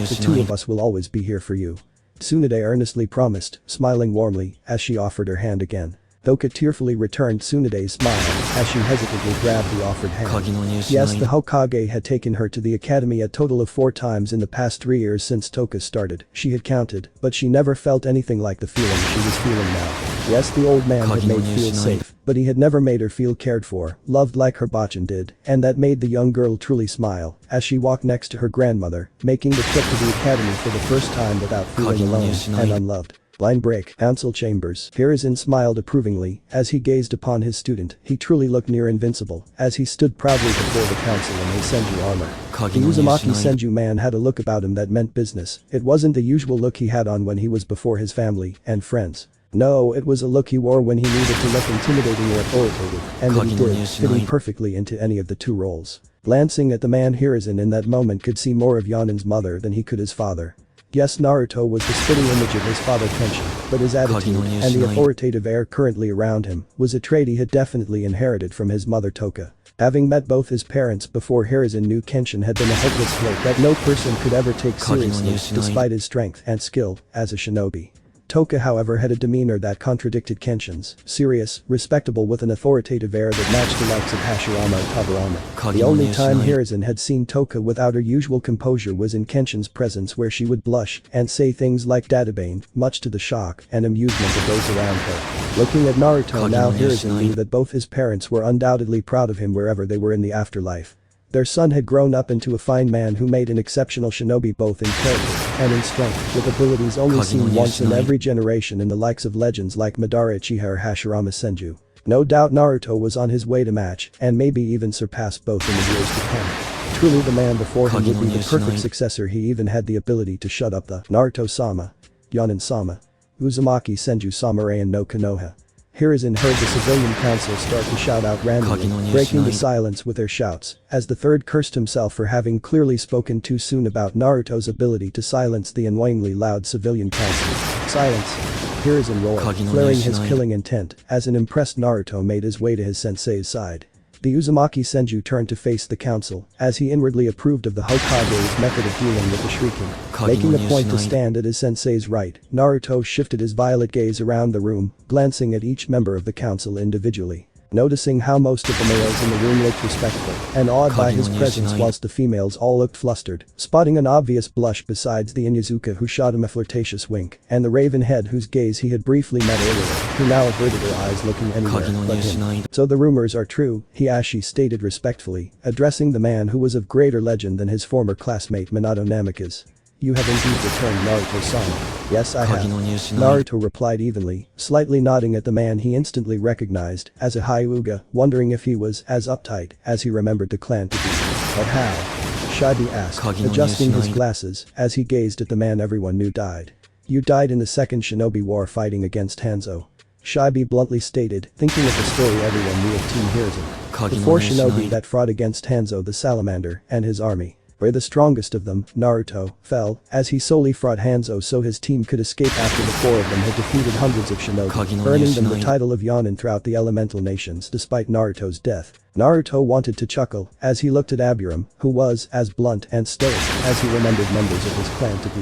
The two of us will always be here for you," Tsunade earnestly promised, smiling warmly as she offered her hand again. Toka tearfully returned Tsunade's smile as she hesitantly grabbed the offered hand. Yes, the Hokage had taken her to the academy a total of 4 times in the past 3 years since Toka started, she had counted, but she never felt anything like the feeling she was feeling now. Yes, the old man had made her feel safe, but he had never made her feel cared for, loved like her Bachan did, and that made the young girl truly smile as she walked next to her grandmother, making the trip to the academy for the first time without feeling alone and unloved. Line break. Council chambers. Hiruzen smiled approvingly as he gazed upon his student. He truly looked near invincible as he stood proudly before the council in his Senju armor. The Uzumaki Senju man had a look about him that meant business. It wasn't the usual look he had on when he was before his family and friends. No, it was a look he wore when he needed to look intimidating or authoritative, and that he did, fitting perfectly into any of the 2 roles. Glancing at the man, Hiruzen in that moment could see more of Yonin's mother than he could his father. Yes, Naruto was the spitting image of his father Kenshin, but his attitude, and the authoritative air currently around him, was a trait he had definitely inherited from his mother Toka. Having met both his parents before Hiruzen knew Kenshin had been a hopeless flirt that no person could ever take seriously despite his strength and skill as a shinobi. Toka, however, had a demeanor that contradicted Kenshin's, serious, respectable with an authoritative air that matched the likes of Hashirama or Tadorama. The only time Hiruzen had seen Toka without her usual composure was in Kenshin's presence, where she would blush and say things like "Databane," much to the shock and amusement of those around her. Looking at Naruto now, Hiruzen knew that both his parents were undoubtedly proud of him wherever they were in the afterlife. Their son had grown up into a fine man who made an exceptional shinobi both in character and in strength, with abilities only seen once in every generation in the likes of legends like Madara Uchiha or Hashirama Senju. No doubt Naruto was on his way to match and maybe even surpass both in the years to come. Truly the man before him would be the perfect successor. He even had the ability to shut up the Naruto-sama, Yonin-sama, Uzumaki Senju Samurayan no Konoha. Hiruzen heard the civilian council start to shout out randomly, breaking the silence with their shouts, as the third cursed himself for having clearly spoken too soon about Naruto's ability to silence the annoyingly loud civilian council. Silence! Hiruzen roared, flaring his killing intent, as an impressed Naruto made his way to his sensei's side. The Uzumaki Senju turned to face the council, as he inwardly approved of the Hokage's method of dealing with the shrieking. Making a point to stand at his sensei's right, Naruto shifted his violet gaze around the room, glancing at each member of the council individually. Noticing how most of the males in the room looked respectful and awed by his presence whilst the females all looked flustered, spotting an obvious blush besides the Inuzuka who shot him a flirtatious wink, and the raven head whose gaze he had briefly met earlier, who now averted her eyes looking anywhere but him. So the rumors are true, Hiashi stated respectfully, addressing the man who was of greater legend than his former classmate Minato Namikaze. You have indeed returned, Naruto-sama. Yes, I have. Naruto replied evenly, slightly nodding at the man he instantly recognized as a Hyuga, wondering if he was as uptight as he remembered the clan to be. But how? Shibi asked, adjusting his glasses as he gazed at the man everyone knew died. You died in the second shinobi war fighting against Hanzo. Shibi bluntly stated, thinking of the story everyone knew of Team Hiruzen. The four shinobi that fought against Hanzo the Salamander and his army. Where the strongest of them, Naruto, fell, as he solely fought Hanzo so his team could escape after the four of them had defeated hundreds of shinobi, earning them the title of Yonin throughout the elemental nations despite Naruto's death. Naruto wanted to chuckle as he looked at Aburam, who was as blunt and stoic as he remembered members of his clan to be.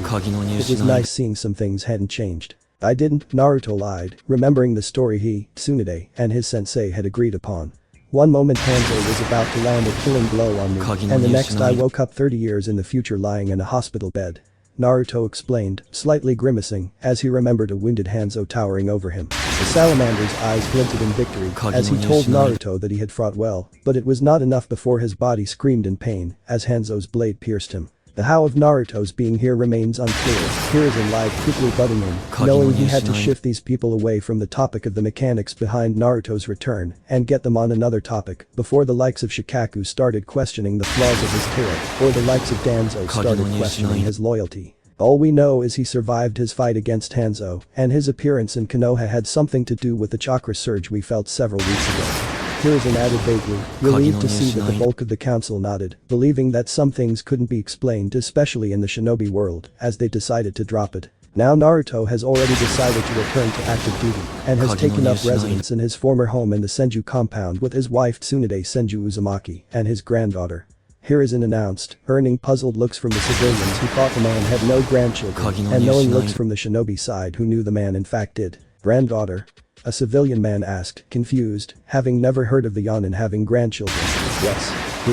It was nice seeing some things hadn't changed. I didn't, Naruto lied, remembering the story he, Tsunade, and his sensei had agreed upon. One moment Hanzo was about to land a killing blow on me, and the next I woke up 30 years in the future lying in a hospital bed. Naruto explained, slightly grimacing, as he remembered a wounded Hanzo towering over him. The salamander's eyes glinted in victory as he told Naruto that he had fought well, but it was not enough before his body screamed in pain as Hanzo's blade pierced him. The how of Naruto's being here remains unclear. Hiruzen lied, quickly butting in, knowing he had to shift these people away from the topic of the mechanics behind Naruto's return and get them on another topic before the likes of Shikaku started questioning the flaws of his tale or the likes of Danzo started questioning his loyalty. All we know is he survived his fight against Hanzo, and his appearance in Konoha had something to do with the chakra surge we felt several weeks ago. Hiruzen added vaguely, relieved to see that the bulk of the council nodded, believing that some things couldn't be explained especially in the shinobi world, as they decided to drop it. Now Naruto has already decided to return to active duty, and has taken up residence in his former home in the Senju compound with his wife Tsunade Uzumaki and his granddaughter. Hiruzen announced, earning puzzled looks from the civilians who thought the man had no grandchildren, and knowing looks from the shinobi side who knew the man in fact did. Granddaughter? A civilian man asked, confused, having never heard of the Yonin having grandchildren. Yes, who?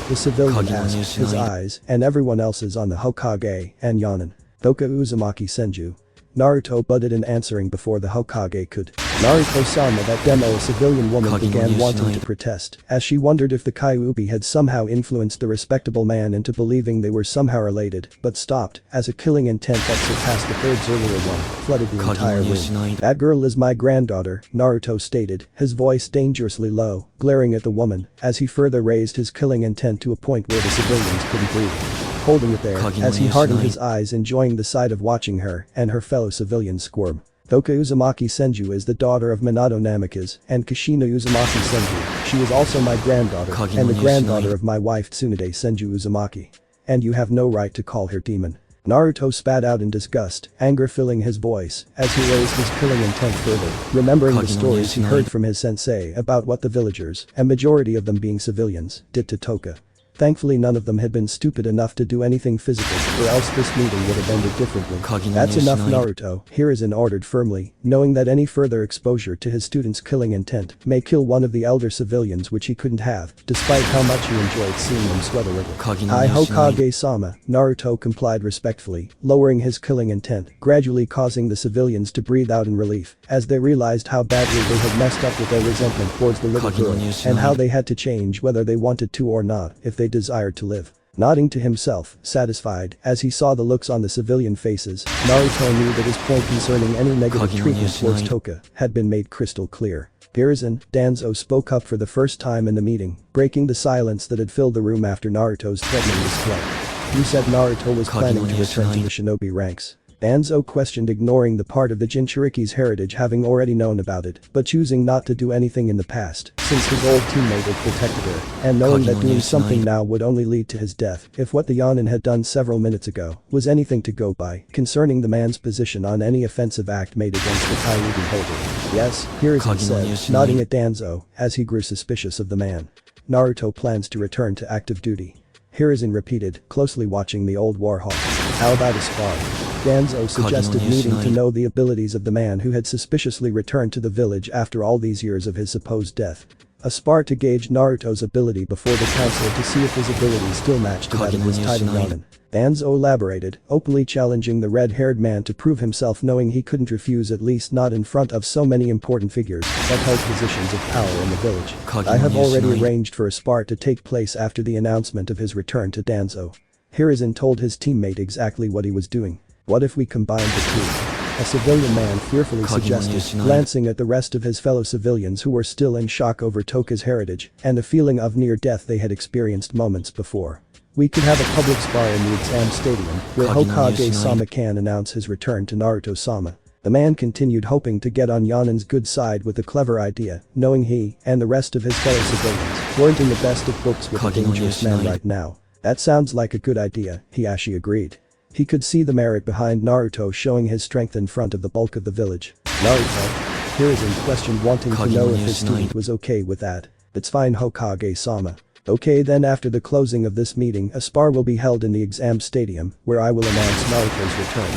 The civilian asked, his eyes and everyone else's on the Hokage and Yonin. Doka Uzumaki Senju. Naruto butted in answering before the Hokage could. Naruto-sama, that demo, a civilian woman began wanting to protest as she wondered if the Kyuubi had somehow influenced the respectable man into believing they were somehow related, but stopped as a killing intent that surpassed the third's earlier one flooded the entire room. That girl is my granddaughter, Naruto stated, his voice dangerously low, glaring at the woman as he further raised his killing intent to a point where the civilians couldn't breathe. Holding it there as he hardened his eyes, enjoying the sight of watching her and her fellow civilians squirm. Doka Uzumaki Senju is the daughter of Minato Namikaze and Kushina Uzumaki Senju. She is also my granddaughter and the granddaughter of my wife Tsunade Senju Uzumaki. And you have no right to call her demon. Naruto spat out in disgust, anger filling his voice as he raised his killing intent further, remembering the stories he heard from his sensei about what the villagers, and majority of them being civilians, did to Toka. Thankfully none of them had been stupid enough to do anything physical, or else this meeting would have ended differently. That's enough, Naruto, Hiruzen ordered firmly, knowing that any further exposure to his student's killing intent may kill one of the elder civilians, which he couldn't have, despite how much he enjoyed seeing them sweat a little. I Hokage-sama, Naruto complied respectfully, lowering his killing intent, gradually causing the civilians to breathe out in relief, as they realized how badly they had messed up with their resentment towards the little girl, and how they had to change whether they wanted to or not if they desired to live. Nodding to himself, satisfied, as he saw the looks on the civilian faces, Naruto knew that his point concerning any negative treatment towards Toka had been made crystal clear. Hiruzen, Danzo spoke up for the first time in the meeting, breaking the silence that had filled the room after Naruto's threatening display. You said Naruto was planning to return to the shinobi ranks. Danzo questioned, ignoring the part of the Jinchuriki's heritage having already known about it, but choosing not to do anything in the past, since his old teammate had protected her, and knowing that doing something now would only lead to his death if what the Yonin had done several minutes ago was anything to go by, concerning the man's position on any offensive act made against the Kyuubi holder. Yes, Hiruzen said, nodding at Danzo, as he grew suspicious of the man. Naruto plans to return to active duty. Hiruzen repeated, closely watching the old warhawk. How about a spar? Danzo suggested, needing to know the abilities of the man who had suspiciously returned to the village after all these years of his supposed death. A spar to gauge Naruto's ability before the council to see if his abilities still matched that of his titan Ronin. Danzo elaborated, openly challenging the red-haired man to prove himself, knowing he couldn't refuse, at least not in front of so many important figures that held positions of power in the village. I have already arranged for a spar to take place after the announcement of his return to Danzo. Hiruzen told his teammate exactly what he was doing. What if we combined the two? A civilian man fearfully suggested, glancing at the rest of his fellow civilians who were still in shock over Toka's heritage and the feeling of near death they had experienced moments before. We could have a public spar in the exam stadium where Hokage-Sama can announce his return to Naruto-Sama. The man continued, hoping to get on Yonin's good side with a clever idea, knowing he and the rest of his fellow civilians weren't in the best of books with a dangerous man right now. That sounds like a good idea, Hiashi agreed. He could see the merit behind Naruto showing his strength in front of the bulk of the village. Naruto? Hiruzen questioned, wanting to know if his student was okay with that. It's fine, Hokage-sama. Okay, then after the closing of this meeting, a spar will be held in the exam stadium, where I will announce Naruto's return.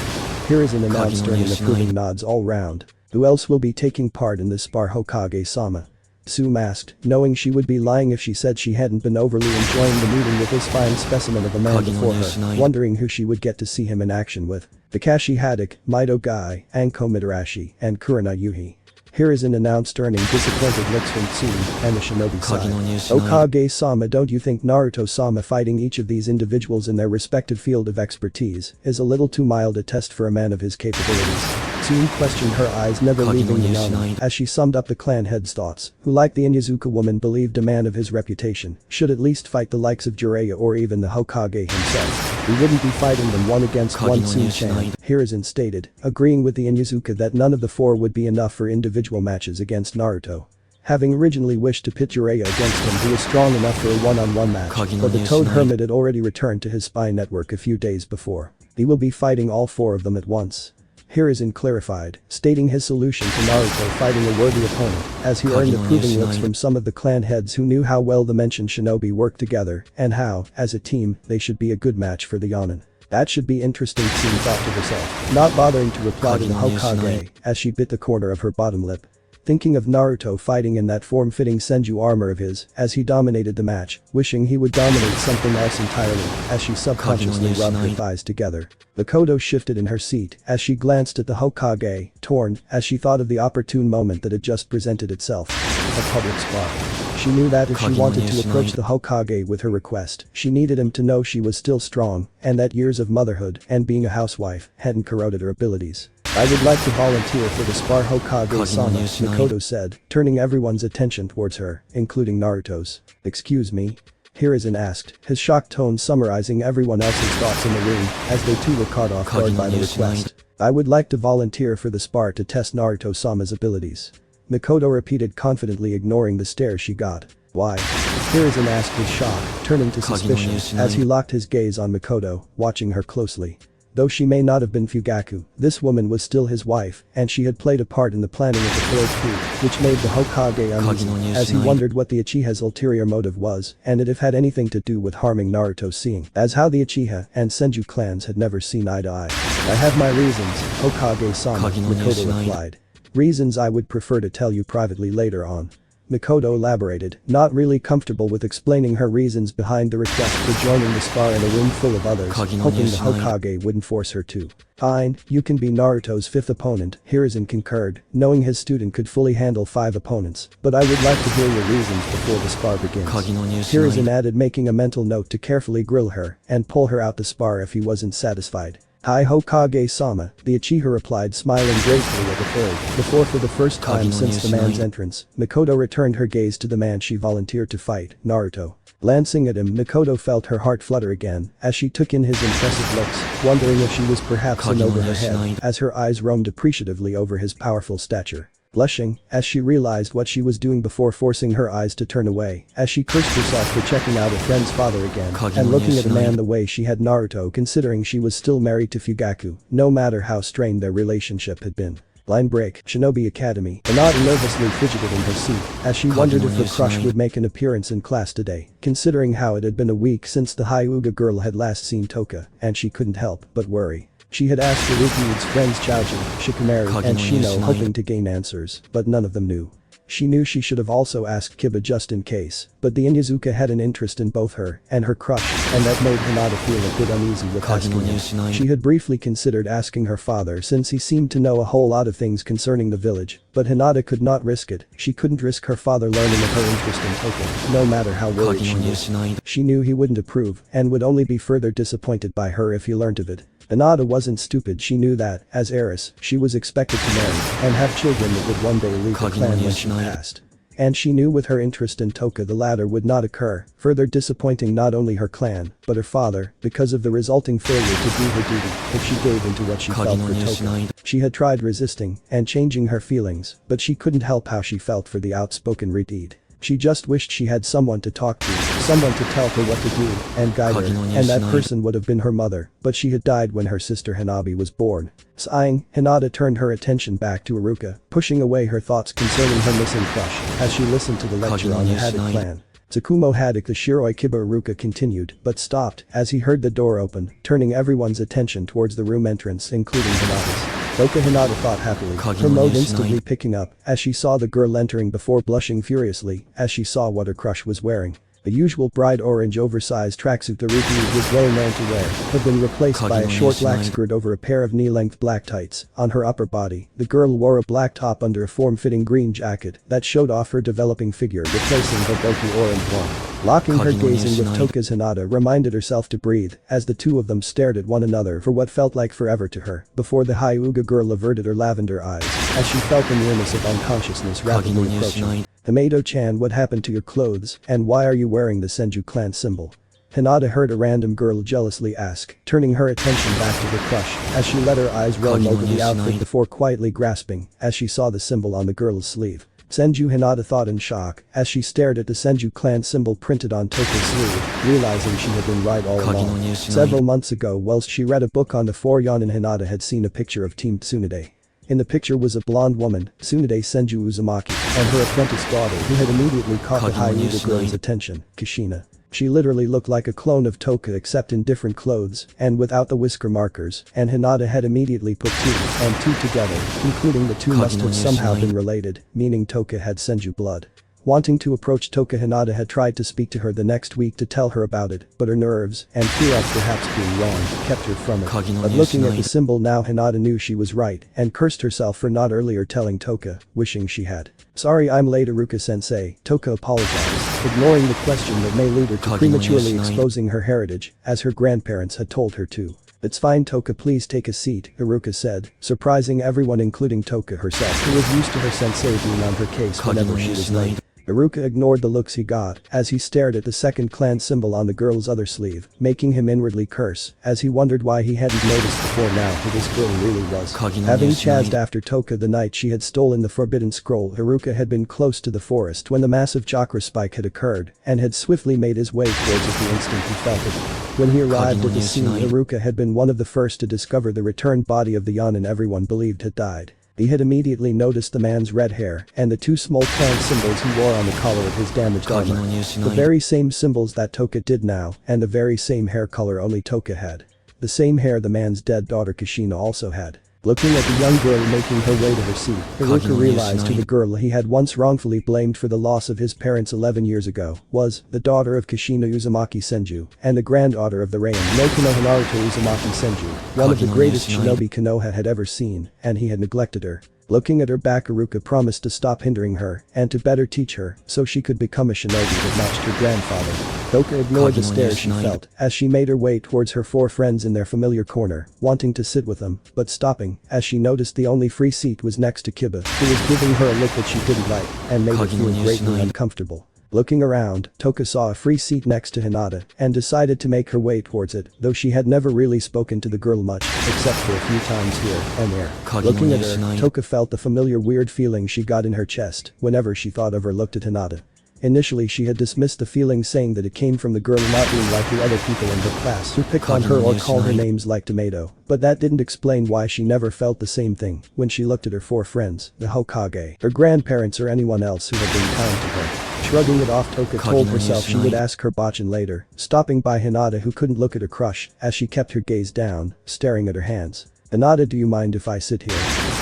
Hiruzen announced, earning approving nods all round. Who else will be taking part in this spar, Hokage-sama? Sue asked, knowing she would be lying if she said she hadn't been overly enjoying the meeting with this fine specimen of a man before her, wondering who she would get to see him in action with. Kakashi Haddock, Mito Gai, Anko Mitarashi, and Kurana Yuhi. Hiruzen announced, earning disappointed looks from Tsunade and the shinobi side. Hokage-sama, don't you think Naruto-sama fighting each of these individuals in their respective field of expertise is a little too mild a test for a man of his capabilities? Tsunade questioned, her eyes never leaving the Yana, as she summed up the clan head's thoughts, who, like the Inyazuka woman, believed a man of his reputation should at least fight the likes of Jiraiya or even the Hokage himself. We wouldn't be fighting them one against one, Tsunade, Hiruzen stated, agreeing with the Inyazuka that none of the four would be enough for individual matches against Naruto. Having originally wished to pit Jiraiya against him, who was strong enough for a one-on-one match, but the Toad Hermit had already returned to his spy network a few days before. He will be fighting all four of them at once. Hiruzen clarified, stating his solution to Naruto fighting a worthy opponent, as he earned approving looks from some of the clan heads who knew how well the mentioned shinobi worked together and how, as a team, they should be a good match for the Yonin. That should be interesting, Tsunade thought to herself, not bothering to reply to the Hokage as she bit the corner of her bottom lip. Thinking of Naruto fighting in that form-fitting Senju armor of his as he dominated the match, wishing he would dominate something else entirely as she subconsciously rubbed her thighs together. Mikoto shifted in her seat as she glanced at the Hokage, torn as she thought of the opportune moment that had just presented itself. A public spar. She knew that if she wanted to approach the Hokage with her request, she needed him to know she was still strong and that years of motherhood and being a housewife hadn't corroded her abilities. I would like to volunteer for the spar, Hokage-sama, Mikoto said, turning everyone's attention towards her, including Naruto's. Excuse me? Hiruzen asked, his shocked tone summarizing everyone else's thoughts in the room as they too were caught off guard by the request. I would like to volunteer for the spar to test Naruto-sama's abilities. Mikoto repeated confidently, ignoring the stare she got. Why? Hiruzen asked with shock, turning to suspicion as he locked his gaze on Mikoto, watching her closely. Though she may not have been Fugaku, this woman was still his wife, and she had played a part in the planning of the failed coup, which made the Hokage uneasy, as he wondered what the Uchiha's ulterior motive was, and if it had anything to do with harming Naruto, seeing as how the Uchiha and Senju clans had never seen eye to eye. I have my reasons, Hokage-sama, Mikoto replied. Reasons I would prefer to tell you privately later on. Mikoto elaborated, not really comfortable with explaining her reasons behind the request for joining the spar in a room full of others, hoping the Hokage wouldn't force her to. Fine, you can be Naruto's fifth opponent, Hiruzen concurred, knowing his student could fully handle 5 opponents, but I would like to hear your reasons before the spar begins. Hiruzen added, making a mental note to carefully grill her and pull her out the spar if he wasn't satisfied. Hi Hokage-sama, the Uchiha replied, smiling gratefully at the third, before for the first time since the man's entrance, Mikoto returned her gaze to the man she volunteered to fight, Naruto. Glancing at him, Mikoto felt her heart flutter again as she took in his impressive looks, wondering if she was perhaps in over her head as her eyes roamed appreciatively over his powerful stature. Blushing, as she realized what she was doing before forcing her eyes to turn away, as she cursed herself for checking out a friend's father again, and looking at a man the way she had Naruto, considering she was still married to Fugaku, no matter how strained their relationship had been. Line break, Shinobi Academy. Hinata nervously fidgeted in her seat as she wondered if her crush would make an appearance in class today, considering how it had been a week since the Hyuga girl had last seen Toka, and she couldn't help but worry. She had asked Haruki's friends Chaoji, Shikamaru, and Shino hoping to gain answers, but none of them knew. She knew she should have also asked Kiba just in case, but the Inyazuka had an interest in both her and her crush, and that made Hinata feel a bit uneasy with asking him. She had briefly considered asking her father since he seemed to know a whole lot of things concerning the village, but Hinata could not risk it. She couldn't risk her father learning of her interest in Toka, no matter how worried she was. She knew he wouldn't approve and would only be further disappointed by her if he learnt of it. Hinata wasn't stupid. She knew that, as heiress, she was expected to marry and have children that would one day leave the clan when she passed. And she knew with her interest in Toka the latter would not occur, further disappointing not only her clan, but her father, because of the resulting failure to do her duty if she gave into what she felt for Toka. She had tried resisting and changing her feelings, but she couldn't help how she felt for the outspoken Reed. She just wished she had someone to talk to, someone to tell her what to do and guide her, and that person would have been her mother, but she had died when her sister Hanabi was born. Sighing, Hinata turned her attention back to Iruka, pushing away her thoughts concerning her missing crush as she listened to the lecture on the Haddock clan. Tsukumo Haddock the Shiroi Kiba Iruka continued, but stopped as he heard the door open, turning everyone's attention towards the room entrance including Hinata's. Toka Hinata thought happily, her mood instantly picking up as she saw the girl entering before blushing furiously as she saw what her crush was wearing. The usual bright orange oversized tracksuit the Ruki was well known to wear had been replaced by a short black skirt over a pair of knee-length black tights. On her upper body, the girl wore a black top under a form-fitting green jacket that showed off her developing figure, replacing her bulky orange one. Locking her gazing with Toka's, Hinata reminded herself to breathe as the two of them stared at one another for what felt like forever to her before the Hyuga girl averted her lavender eyes as she felt the nearness of unconsciousness rapidly approaching. Hamato-chan, what happened to your clothes and why are you wearing the Senju clan symbol? Hinata heard a random girl jealously ask, turning her attention back to her crush as she let her eyes roam over the outfit before quietly grasping as she saw the symbol on the girl's sleeve. Senju, Hinata thought in shock as she stared at the Senju clan symbol printed on Toka's sleeve, realizing she had been right all along. Several months ago, whilst she read a book on the Foryonin, Hinata had seen a picture of Team Tsunade. In the picture was a blonde woman, Tsunade Senju Uzumaki, and her apprentice daughter who had immediately caught the Hyuga girl's attention, Kushina. She literally looked like a clone of Toka except in different clothes and without the whisker markers, and Hinata had immediately put two and two together, concluding the two must have somehow been related, meaning Toka had Senju blood. Wanting to approach Toka, Hinata had tried to speak to her the next week to tell her about it, but her nerves, and fear of perhaps being wrong, kept her from it. But looking at the symbol now, Hinata knew she was right and cursed herself for not earlier telling Toka, wishing she had. Sorry I'm late, Iruka-sensei, Toka apologized, ignoring the question that may lead her to prematurely exposing her heritage, as her grandparents had told her to. It's fine, Toka, please take a seat, Iruka said, surprising everyone including Toka herself, who was used to her sensei being on her case whenever she was late. Iruka ignored the looks he got as he stared at the second clan symbol on the girl's other sleeve, making him inwardly curse as he wondered why he hadn't noticed before now who this girl really was. Having chased after Toka the night she had stolen the forbidden scroll, Iruka had been close to the forest when the massive chakra spike had occurred and had swiftly made his way towards it the instant he felt it. When he arrived at the scene, Iruka had been one of the first to discover the returned body of the Yanin everyone believed had died. He had immediately noticed the man's red hair and the two small clan symbols he wore on the collar of his damaged armor. The very same symbols that Toka did now, and the very same hair color only Toka had. The same hair the man's dead daughter Kushina also had. Looking at the young girl making her way to her seat, Iruka realized who the girl he had once wrongfully blamed for the loss of his parents 11 years ago was the daughter of KarolineUzumaki Senju and the granddaughter of the Rain no Konoha Naruto Uzumaki Senju, one of the greatest shinobi Konoha had ever seen, and he had neglected her. Looking at her back, Iruka promised to stop hindering her and to better teach her so she could become a shinobi that matched her grandfather. Toka ignored the stare she felt as she made her way towards her four friends in their familiar corner, wanting to sit with them, but stopping as she noticed the only free seat was next to Kiba, who was giving her a look that she didn't like and made her feel greatly uncomfortable. Looking around, Toka saw a free seat next to Hinata and decided to make her way towards it, though she had never really spoken to the girl much, except for a few times here and there. Looking at her, Toka felt the familiar weird feeling she got in her chest whenever she thought of or looked at Hinata. Initially she had dismissed the feeling, saying that it came from the girl not being like the other people in her class who picked on her or called her names like tomato, but that didn't explain why she never felt the same thing when she looked at her 4 friends, the Hokage, her grandparents or anyone else who had been kind to her. Shrugging it off, Toka told herself she would ask her bachan later, stopping by Hinata, who couldn't look at her crush as she kept her gaze down, staring at her hands. "Hinata, do you mind if I sit here?"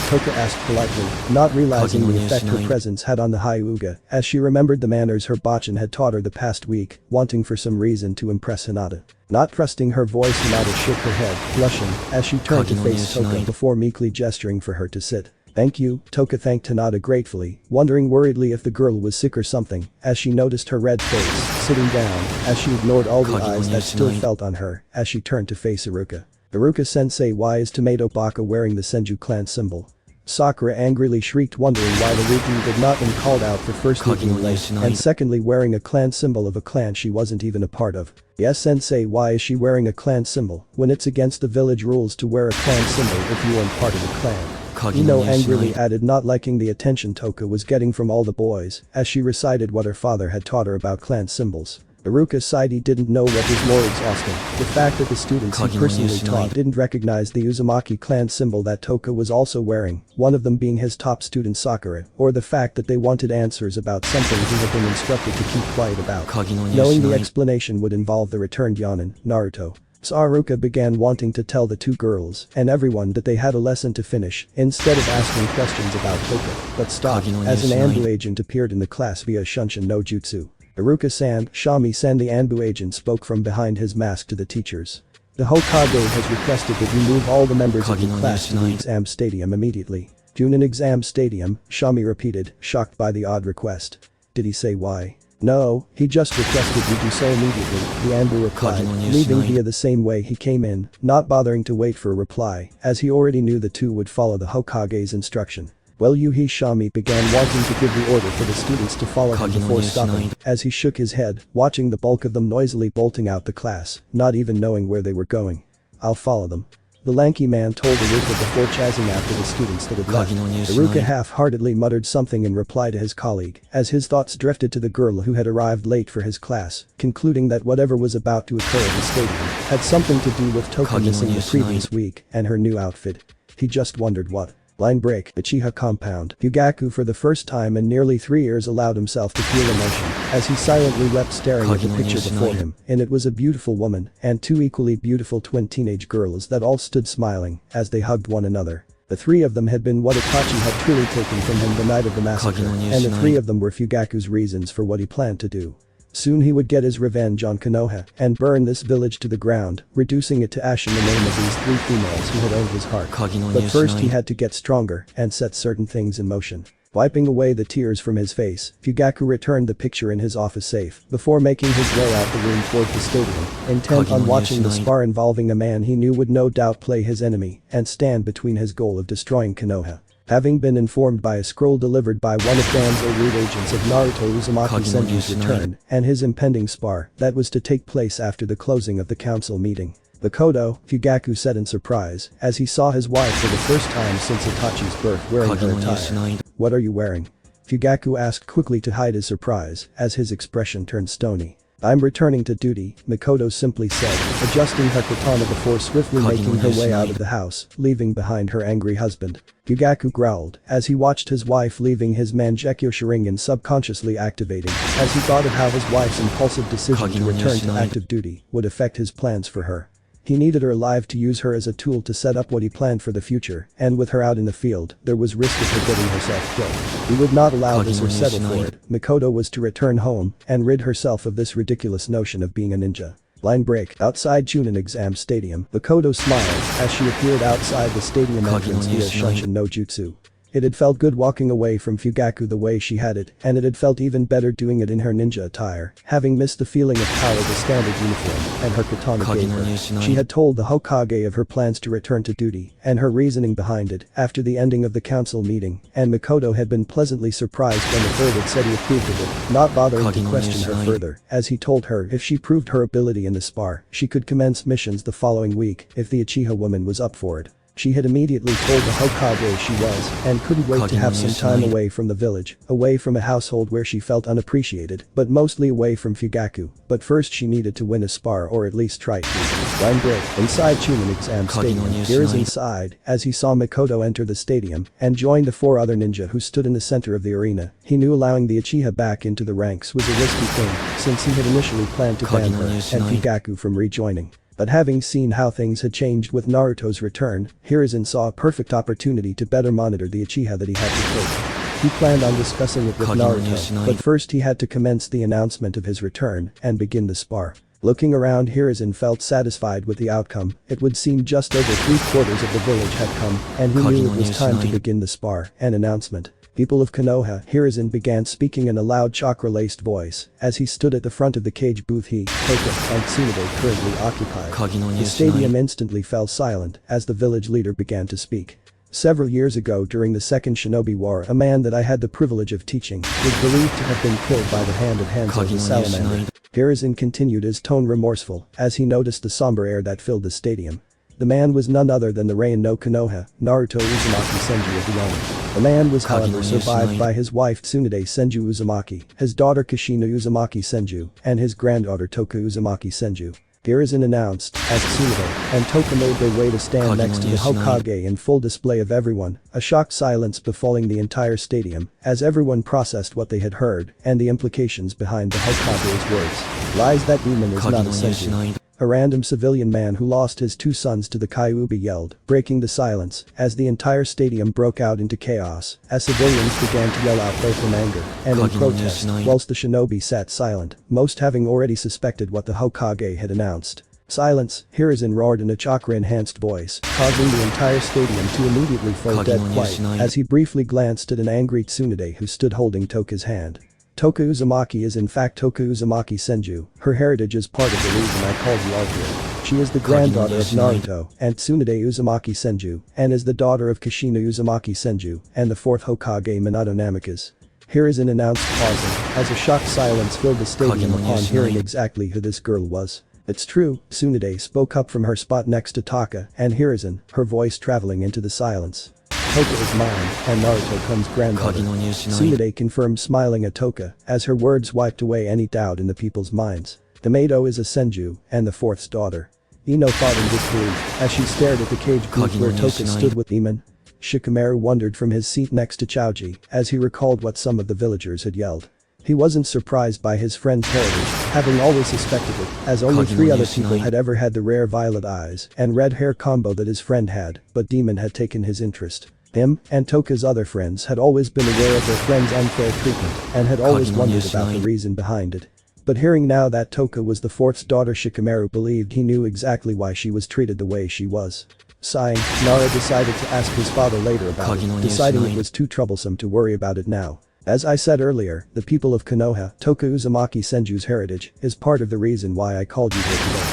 Toka asked politely, not realizing the effect her presence had on the Hyuga, as she remembered the manners her bachan had taught her the past week, wanting for some reason to impress Hinata. Not trusting her voice, Hinata shook her head, blushing, as she turned to face Toka before meekly gesturing for her to sit. "Thank you," Toka thanked Hinata gratefully, wondering worriedly if the girl was sick or something, as she noticed her red face, sitting down, as she ignored all the eyes that still felt on her, as she turned to face Iruka. "Iruka-sensei, why is Tomato Baka wearing the Senju clan symbol?" Sakura angrily shrieked, wondering why the Ryukin had not been called out for first looking late, and secondly wearing a clan symbol of a clan she wasn't even a part of. "Yes, sensei, why is she wearing a clan symbol when it's against the village rules to wear a clan symbol if you weren't part of the clan?" Ino angrily added, not liking the attention Toka was getting from all the boys, as she recited what her father had taught her about clan symbols. Iruka sighed. He didn't know what was more exhausting, the fact that the students he personally taught didn't recognize the Uzumaki clan symbol that Toka was also wearing, one of them being his top student Sakura, or the fact that they wanted answers about something he had been instructed to keep quiet about. Knowing the explanation would involve the returned Yonin, Naruto. So Iruka began wanting to tell the 2 girls and everyone that they had a lesson to finish instead of asking questions about Toka, but stopped as an Anbu agent appeared in the class via Shunshin no Jutsu. "Iruka-san, Shami-san," the Anbu agent spoke from behind his mask to the teachers. "The Hokage has requested that you move all the members of the class to the exam stadium immediately." "Junin exam stadium," Shami repeated, shocked by the odd request. "Did he say why?" "No, he just requested you do so immediately," the Anbu replied, leaving via the same way he came in, not bothering to wait for a reply, as he already knew the 2 would follow the Hokage's instruction. "Well, Yuhi," Shami began, wanting to give the order for the students to follow him before stopping, as he shook his head, watching the bulk of them noisily bolting out the class, not even knowing where they were going. "I'll follow them," the lanky man told Iruka before chasing after the students that had left. Iruka half-heartedly muttered something in reply to his colleague, as his thoughts drifted to the girl who had arrived late for his class, concluding that whatever was about to occur at the stadium had something to do with Toka missing the previous week and her new outfit. He just wondered what. Line break. Uchiha compound. Fugaku for the first time in nearly 3 years allowed himself to feel emotion, as he silently wept staring at the picture before him, and it was a beautiful woman and 2 equally beautiful twin teenage girls that all stood smiling as they hugged one another. The 3 of them had been what Itachi had truly taken from him the night of the massacre, and the 3 of them were Fugaku's reasons for what he planned to do. Soon he would get his revenge on Konoha and burn this village to the ground, reducing it to ash in the name of these 3 females who had owned his heart. But first he had to get stronger and set certain things in motion. Wiping away the tears from his face, Fugaku returned the picture in his office safe before making his way out the room toward the stadium, intent on watching the spar involving a man he knew would no doubt play his enemy and stand between his goal of destroying Konoha. Having been informed by a scroll delivered by one of Danzo root agents of Naruto Uzumaki Senju's return and his impending spar that was to take place after the closing of the council meeting. "Mikoto," Fugaku said in surprise, as he saw his wife for the first time since Itachi's birth wearing her attire. "What are you wearing?" Fugaku asked quickly to hide his surprise, as his expression turned stony. "I'm returning to duty," Mikoto simply said, adjusting her katana before swiftly making her way out of the house, leaving behind her angry husband. Fugaku growled as he watched his wife leaving, his Mangekyo Sharingan subconsciously activating, as he thought of how his wife's impulsive decision to return to active duty would affect his plans for her. He needed her alive to use her as a tool to set up what he planned for the future, and with her out in the field, there was risk of her getting herself killed. He would not allow this or settle for it. Mikoto was to return home and rid herself of this ridiculous notion of being a ninja. Line break. Outside Chunin Exam Stadium, Mikoto smiled as she appeared outside the stadium entrance via Shunshin no Jutsu. It had felt good walking away from Fugaku the way she had it, and it had felt even better doing it in her ninja attire, having missed the feeling of power the standard uniform and her katana gave her. She had told the Hokage of her plans to return to duty and her reasoning behind it after the ending of the council meeting, and Mikoto had been pleasantly surprised when the third had said he approved of it, not bothering to question her further, as he told her if she proved her ability in the spar, she could commence missions the following week if the Uchiha woman was up for it. She had immediately told the Hokage she was and couldn't wait to have some time away from the village, away from a household where she felt unappreciated, but mostly away from Fugaku. But first she needed to win a spar or at least try to. Line break. Inside Chunin Exam Stadium, Hiruzen sighed as he saw Mikoto enter the stadium and join the 4 other ninja who stood in the center of the arena. He knew allowing the Uchiha back into the ranks was a risky thing since he had initially planned to ban her and Fugaku from rejoining. But having seen how things had changed with Naruto's return, Hiruzen saw a perfect opportunity to better monitor the Uchiha that he had to take. He planned on discussing it with Naruto, but first he had to commence the announcement of his return and begin the spar. Looking around, Hiruzen felt satisfied with the outcome. It would seem just over 3/4 of the village had come, and he knew it was time to begin the spar. An announcement. People of Konoha, Hiruzen began speaking in a loud chakra-laced voice. As he stood at the front of the cage booth he, Toka, and Tsunade currently occupied. The stadium instantly fell silent as the village leader began to speak. Several years ago during the Second Shinobi War, a man that I had the privilege of teaching was believed to have been killed by the hand of Hanzo the Salamander. Hiruzen continued, his tone remorseful as he noticed the somber air that filled the stadium. The man was none other than the Rain no Konoha, Naruto Uzumaki Senju of the Oni. The man was however survived by his wife Tsunade Senju Uzumaki, his daughter Kushina Uzumaki Senju, and his granddaughter Toka Uzumaki Senju. Hiruzen announced, as Tsunade and Toka made their way to stand next to the Hokage in full display of everyone, a shocked silence befalling the entire stadium, as everyone processed what they had heard and the implications behind the Hokage's words. Lies, that demon is not a Senju. A random civilian man who lost his 2 sons to the Kyuubi yelled, breaking the silence, as the entire stadium broke out into chaos, as civilians began to yell out both in anger and in protest, whilst the shinobi sat silent, most having already suspected what the Hokage had announced. Silence, Hiruzen roared in a chakra-enhanced voice, causing the entire stadium to immediately fall dead quiet, as he briefly glanced at an angry Tsunade who stood holding Toka's hand. Toka Uzumaki is in fact Toka Uzumaki Senju. Her heritage is part of the reason I called you out here. She is the granddaughter of Naruto and Tsunade Uzumaki Senju, and is the daughter of Kushina Uzumaki Senju and the 4th Hokage Minato Namikaze. Hiruzen announced, pausing, as a shocked silence filled the stadium upon hearing exactly who this girl was. It's true, Tsunade spoke up from her spot next to Taka and Hiruzen, her voice traveling into the silence. Toka is mine, and Naruto comes granddaughter. Tsunade confirmed, smiling at Toka, as her words wiped away any doubt in the people's minds. The Mato is a Senju, and the 4th's daughter. Ino thought in disbelief, as she stared at the cage booth where Toka stood with Iman. Shikamaru wondered from his seat next to Chaoji, as he recalled what some of the villagers had yelled. He wasn't surprised by his friend's heritage, having always suspected it, as only 3 other people had ever had the rare violet eyes and red hair combo that his friend had, but Demon had taken his interest. Him and Toka's other friends had always been aware of their friend's unfair treatment and had always wondered about the reason behind it. But hearing now that Toka was the 4th's daughter, Shikamaru believed he knew exactly why she was treated the way she was. Sighing, Nara decided to ask his father later about it, deciding it was too troublesome to worry about it now. As I said earlier, the people of Konoha, Toka Uzumaki Senju's heritage, is part of the reason why I called you here today.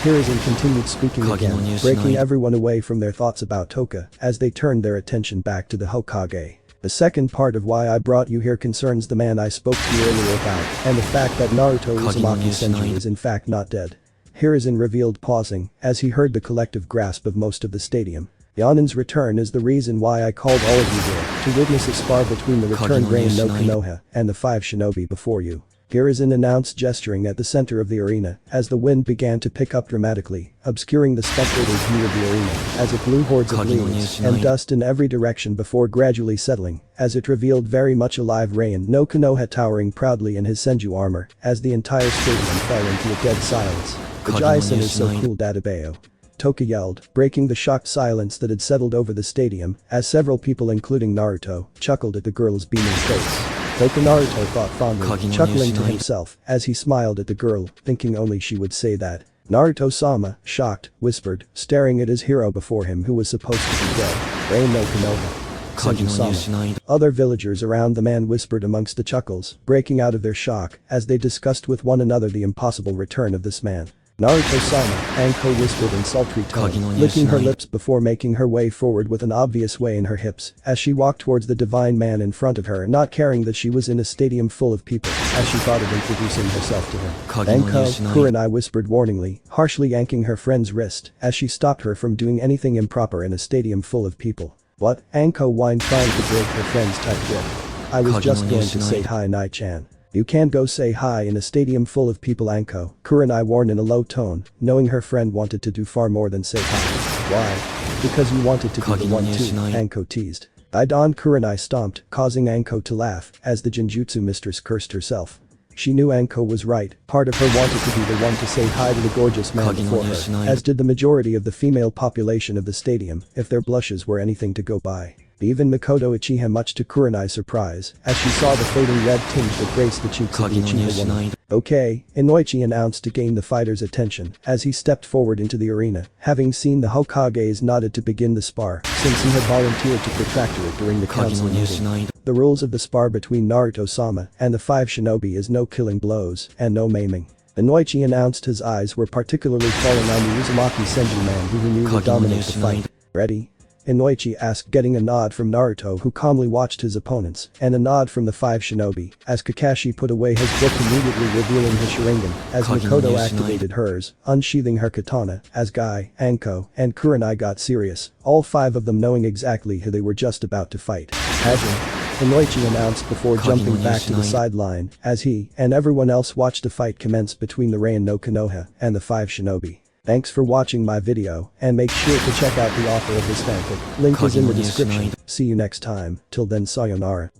Hiruzen continued speaking again, breaking everyone away from their thoughts about Toka as they turned their attention back to the Hokage. The second part of why I brought you here concerns the man I spoke to you earlier about, and the fact that Naruto Uzumaki Senju is in fact not dead. Hiruzen revealed, pausing, as he heard the collective grasp of most of the stadium. Yanin's return is the reason why I called all of you here, to witness a spar between the returned Rain no Konoha and the 5 shinobi before you. Hiruzen announced, gesturing at the center of the arena, as the wind began to pick up dramatically, obscuring the spectators' view of the arena, as it blew hordes of leaves and dust in every direction before gradually settling, as it revealed very much alive Rain no Konoha towering proudly in his Senju armor, as the entire stadium fell into a dead silence. The Jaisen is so cool, Databeo. Toka yelled, breaking the shocked silence that had settled over the stadium, as several people including Naruto, chuckled at the girl's beaming face. Toka Naruto thought fondly, chuckling to himself, as he smiled at the girl, thinking only she would say that. Naruto-sama, shocked, whispered, staring at his hero before him who was supposed to be dead. Rain no Konoha. Senju-sama. Other villagers around the man whispered amongst the chuckles, breaking out of their shock, as they discussed with one another the impossible return of this man. Naruto-sama, Anko whispered in sultry tone, licking her lips before making her way forward with an obvious sway in her hips as she walked towards the divine man in front of her, not caring that she was in a stadium full of people as she thought of introducing herself to him. Anko, Kurenai whispered warningly, harshly yanking her friend's wrist as she stopped her from doing anything improper in a stadium full of people. What? Anko whined, trying to break her friend's tight grip. I was just going to say hi, Nai-chan. You can't go say hi in a stadium full of people, Anko, Kurenai warned in a low tone, knowing her friend wanted to do far more than say hi. Why? Because you wanted to be the one too, Anko teased. Idon, Kurenai stomped, causing Anko to laugh as the Genjutsu mistress cursed herself. She knew Anko was right, part of her wanted to be the one to say hi to the gorgeous man before her, as did the majority of the female population of the stadium, if their blushes were anything to go by. Even Mikoto Uchiha, much to Kurenai's surprise, as she saw the fading red tinge that graced the cheeks of the Uchiha woman. Okay, Inoichi announced to gain the fighter's attention as he stepped forward into the arena, having seen the Hokages nodded to begin the spar since he had volunteered to protractorate during the council meeting. The rules of the spar between Naruto-sama and the 5 shinobi is no killing blows and no maiming. Inoichi announced his eyes were particularly falling on the Uzumaki Senju man who he knew would dominate the fight. Ready? Inoichi asked, getting a nod from Naruto, who calmly watched his opponents, and a nod from the 5 shinobi as Kakashi put away his book, immediately revealing his Sharingan as Mikoto activated hers, unsheathing her katana as Guy, Anko, and Kurenai got serious, all 5 of them knowing exactly who they were just about to fight. Hajin, Inoichi announced before jumping back to the sideline as he and everyone else watched the fight commence between the Rain no Konoha and the 5 shinobi. Thanks for watching my video, and make sure to check out the author of this fanfic, link is in the description. See you next time, till then sayonara.